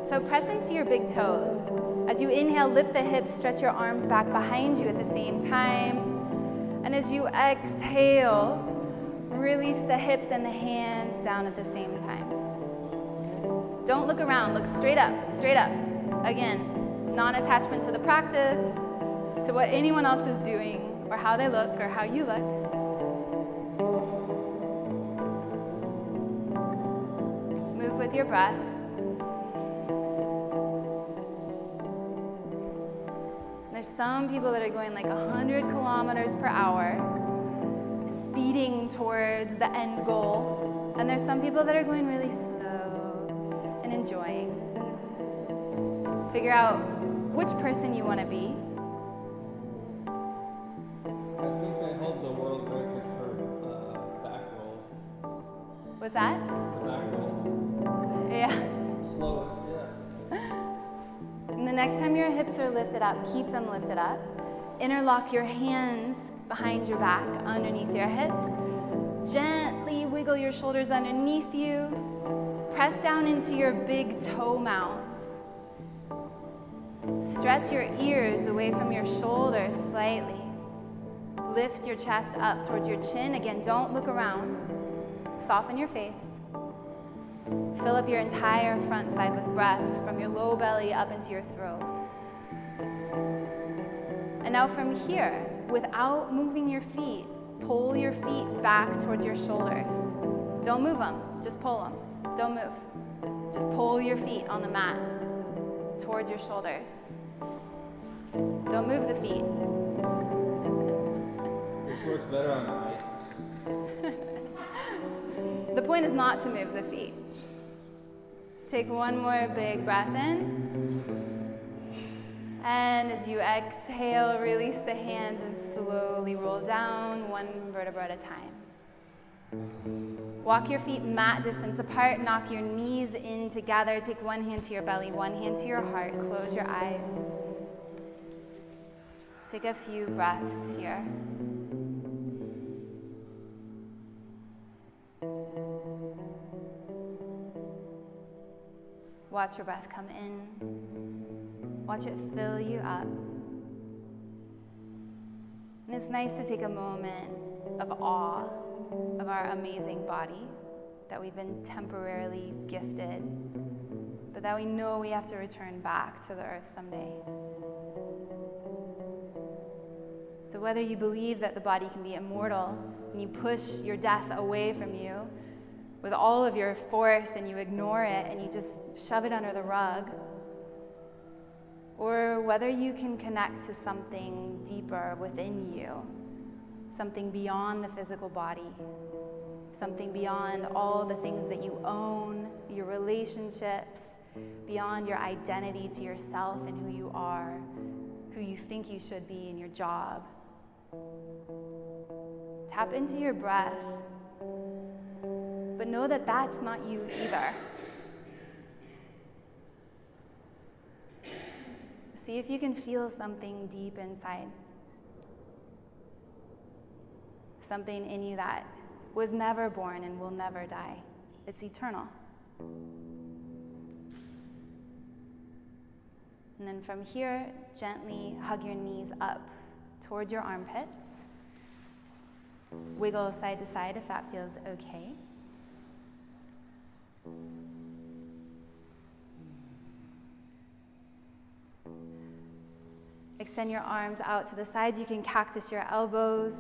So press into your big toes. As you inhale, lift the hips, stretch your arms back behind you at the same time. And as you exhale, release the hips and the hands down at the same time. Don't look around, look straight up, straight up. Again, non-attachment to the practice, to what anyone else is doing, or how they look, or how you look. Move with your breath. There's some people that are going like 100 kilometers per hour, speeding towards the end goal. And there's some people that are going really slow and enjoying. Figure out which person you want to be. I think I hold the world record for back roll. What's that? The back roll. Yeah. Slowest, yeah. And the next time your hips are lifted up, keep them lifted up. Interlock your hands behind your back, underneath your hips. Gently wiggle your shoulders underneath you. Press down into your big toe mounds. Stretch your ears away from your shoulders slightly. Lift your chest up towards your chin. Again, don't look around. Soften your face. Fill up your entire front side with breath from your low belly up into your throat. And now from here, without moving your feet, pull your feet back towards your shoulders. Don't move them, just pull them. Don't move. Just pull your feet on the mat towards your shoulders. Don't move the feet. This works better on the ice. The point is not to move the feet. Take one more big breath in. And as you exhale, release the hands and slowly roll down one vertebra at a time. Walk your feet mat distance apart, knock your knees in together. Take one hand to your belly, one hand to your heart. Close your eyes. Take a few breaths here. Watch your breath come in. Watch it fill you up. And it's nice to take a moment of awe of our amazing body that we've been temporarily gifted, but that we know we have to return back to the earth someday. So whether you believe that the body can be immortal and you push your death away from you with all of your force and you ignore it and you just shove it under the rug, or whether you can connect to something deeper within you, something beyond the physical body, something beyond all the things that you own, your relationships, beyond your identity to yourself and who you are, who you think you should be in your job. Tap into your breath, but know that that's not you either. See if you can feel something deep inside. Something in you that was never born and will never die. It's eternal. And then from here, gently hug your knees up towards your armpits. Wiggle side to side if that feels okay. Extend your arms out to the sides. You can cactus your elbows.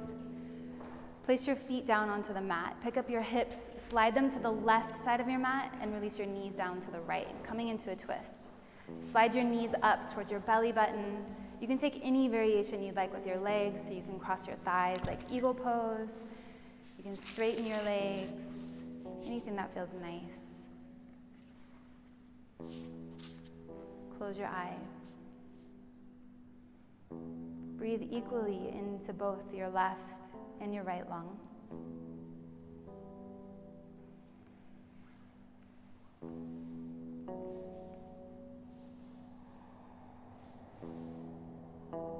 Place your feet down onto the mat. Pick up your hips, slide them to the left side of your mat, and release your knees down to the right, coming into a twist. Slide your knees up towards your belly button. You can take any variation you'd like with your legs, so you can cross your thighs like eagle pose. You can straighten your legs, anything that feels nice. Close your eyes. Breathe equally into both your left and your right lung.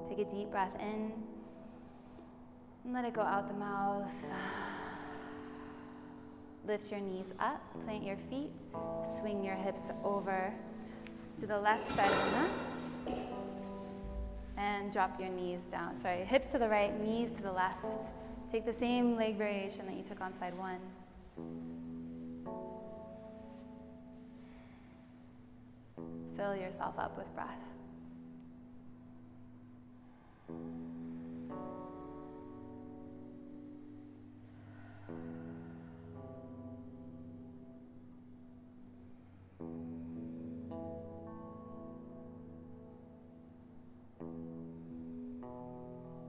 Take a deep breath in and let it go out the mouth. Lift your knees up, plant your feet, swing your hips over to the left side of the mat. And drop your knees down. Sorry, hips to the right, knees to the left. Take the same leg variation that you took on side one. Fill yourself up with breath.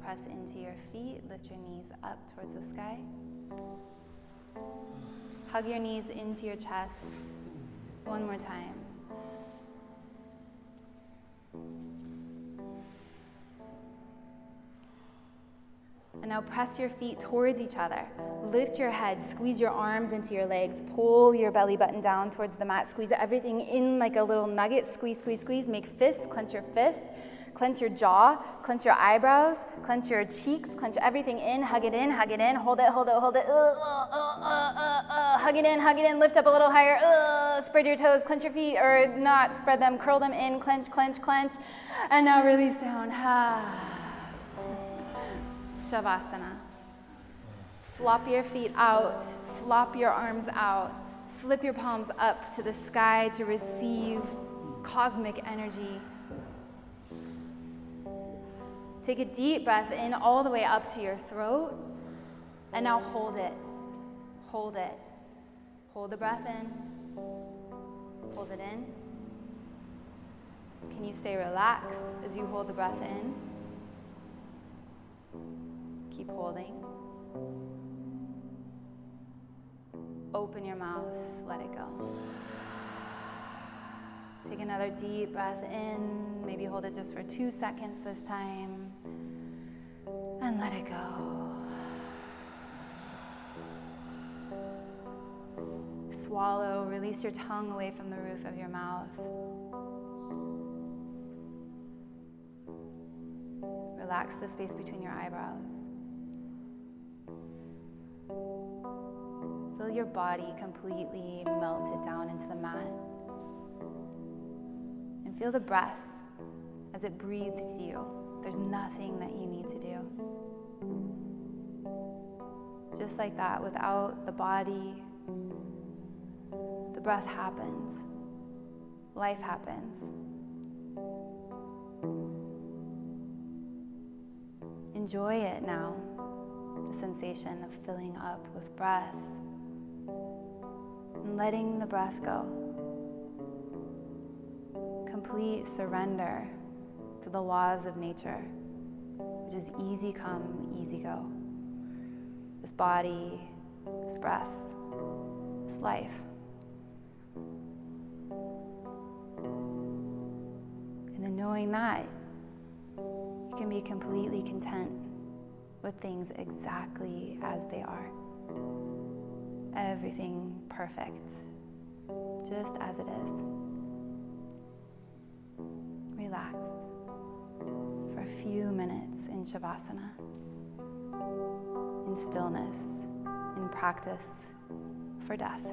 Press into your feet, lift your knees up towards the sky. Hug your knees into your chest. One more time. And now press your feet towards each other. Lift your head, squeeze your arms into your legs, pull your belly button down towards the mat, squeeze everything in like a little nugget, squeeze, squeeze, squeeze, make fists, clench your fists. Clench your jaw, clench your eyebrows, clench your cheeks, clench everything in, hold it, hold it, hold it. Hug it in, lift up a little higher, spread your toes, clench your feet, or not, spread them, curl them in, clench, clench, clench. And now release down. Shavasana. Flop your feet out, flop your arms out, flip your palms up to the sky to receive cosmic energy. Take a deep breath in all the way up to your throat, and now hold it. Hold it. Hold the breath in. Hold it in. Can you stay relaxed as you hold the breath in? Keep holding. Open your mouth, let it go. Take another deep breath in, maybe hold it just for 2 seconds this time, and let it go. Swallow, release your tongue away from the roof of your mouth. Relax the space between your eyebrows. Feel your body completely melted down into the mat. And feel the breath as it breathes you. There's nothing that you need to do. Just like that, without the body, the breath happens. Life happens. Enjoy it now, the sensation of filling up with breath and letting the breath go. Complete surrender to the laws of nature, which is easy come, easy go. This body, this breath, this life. And then knowing that, you can be completely content with things exactly as they are. Everything perfect, just as it is. Relax for a few minutes in Shavasana, in stillness, in practice for death.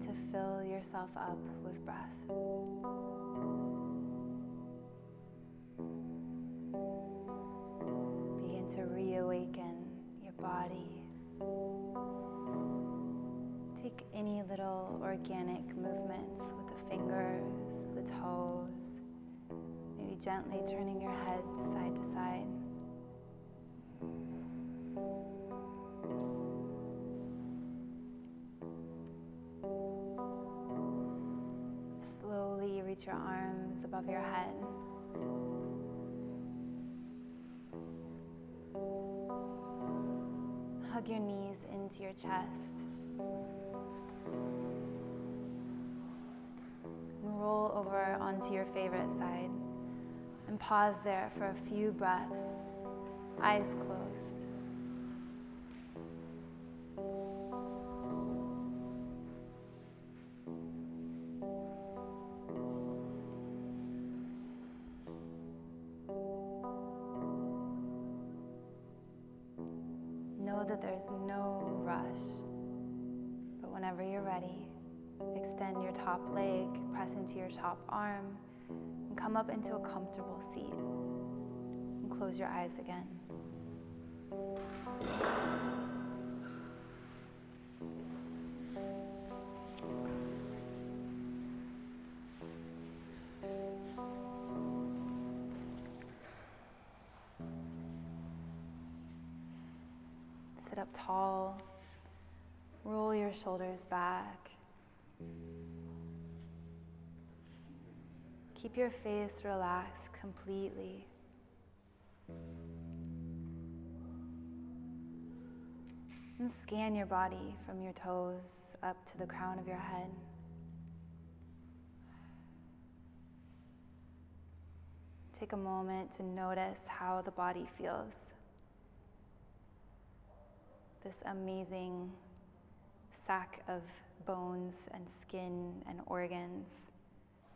to fill yourself up with breath. Begin to reawaken your body. Take any little organic movements with the fingers, the toes, maybe gently turning your head side to side. Slowly reach your arms above your head. Hug your knees into your chest. And roll over onto your favorite side. And pause there for a few breaths, eyes closed. Know that there's no rush, but whenever you're ready, extend your top leg, press into your top arm, and come up into a comfortable seat. And close your eyes again. Sit up tall, roll your shoulders back. Keep your face relaxed completely. And scan your body from your toes up to the crown of your head. Take a moment to notice how the body feels. This amazing sack of bones and skin and organs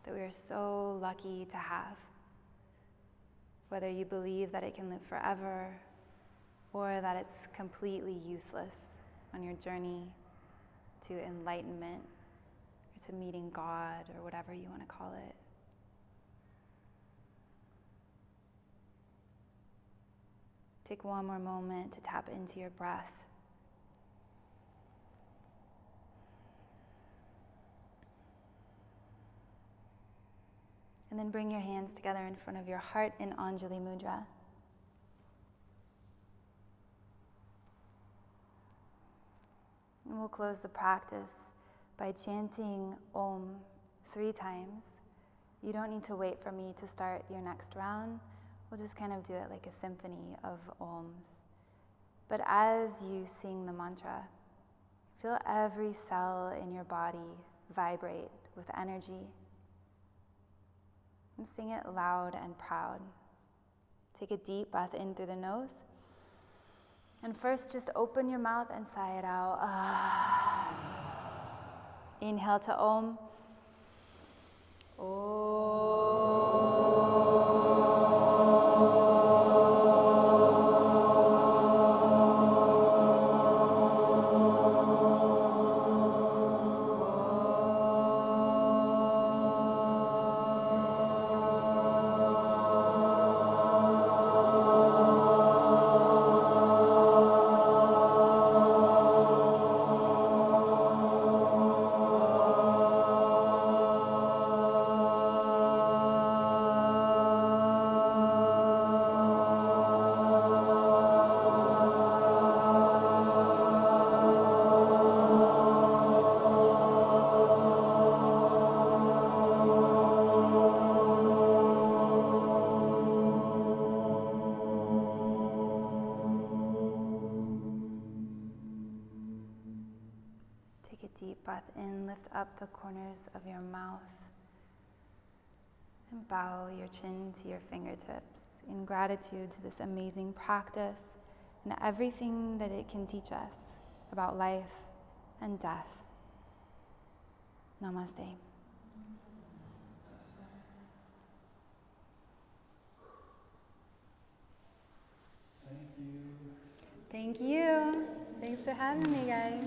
that we are so lucky to have. Whether you believe that it can live forever or that it's completely useless on your journey to enlightenment or to meeting God or whatever you want to call it. Take one more moment to tap into your breath. And then bring your hands together in front of your heart in Anjali Mudra. And we'll close the practice by chanting Om 3 times. You don't need to wait for me to start your next round. We'll just kind of do it like a symphony of Oms. But as you sing the mantra, feel every cell in your body vibrate with energy. And sing it loud and proud. Take a deep breath in through the nose. And first, just open your mouth and sigh it out. Inhale to Om. Deep breath in, lift up the corners of your mouth and bow your chin to your fingertips in gratitude to this amazing practice and everything that it can teach us about life and death. Namaste. Thank you. Thanks for having me, guys.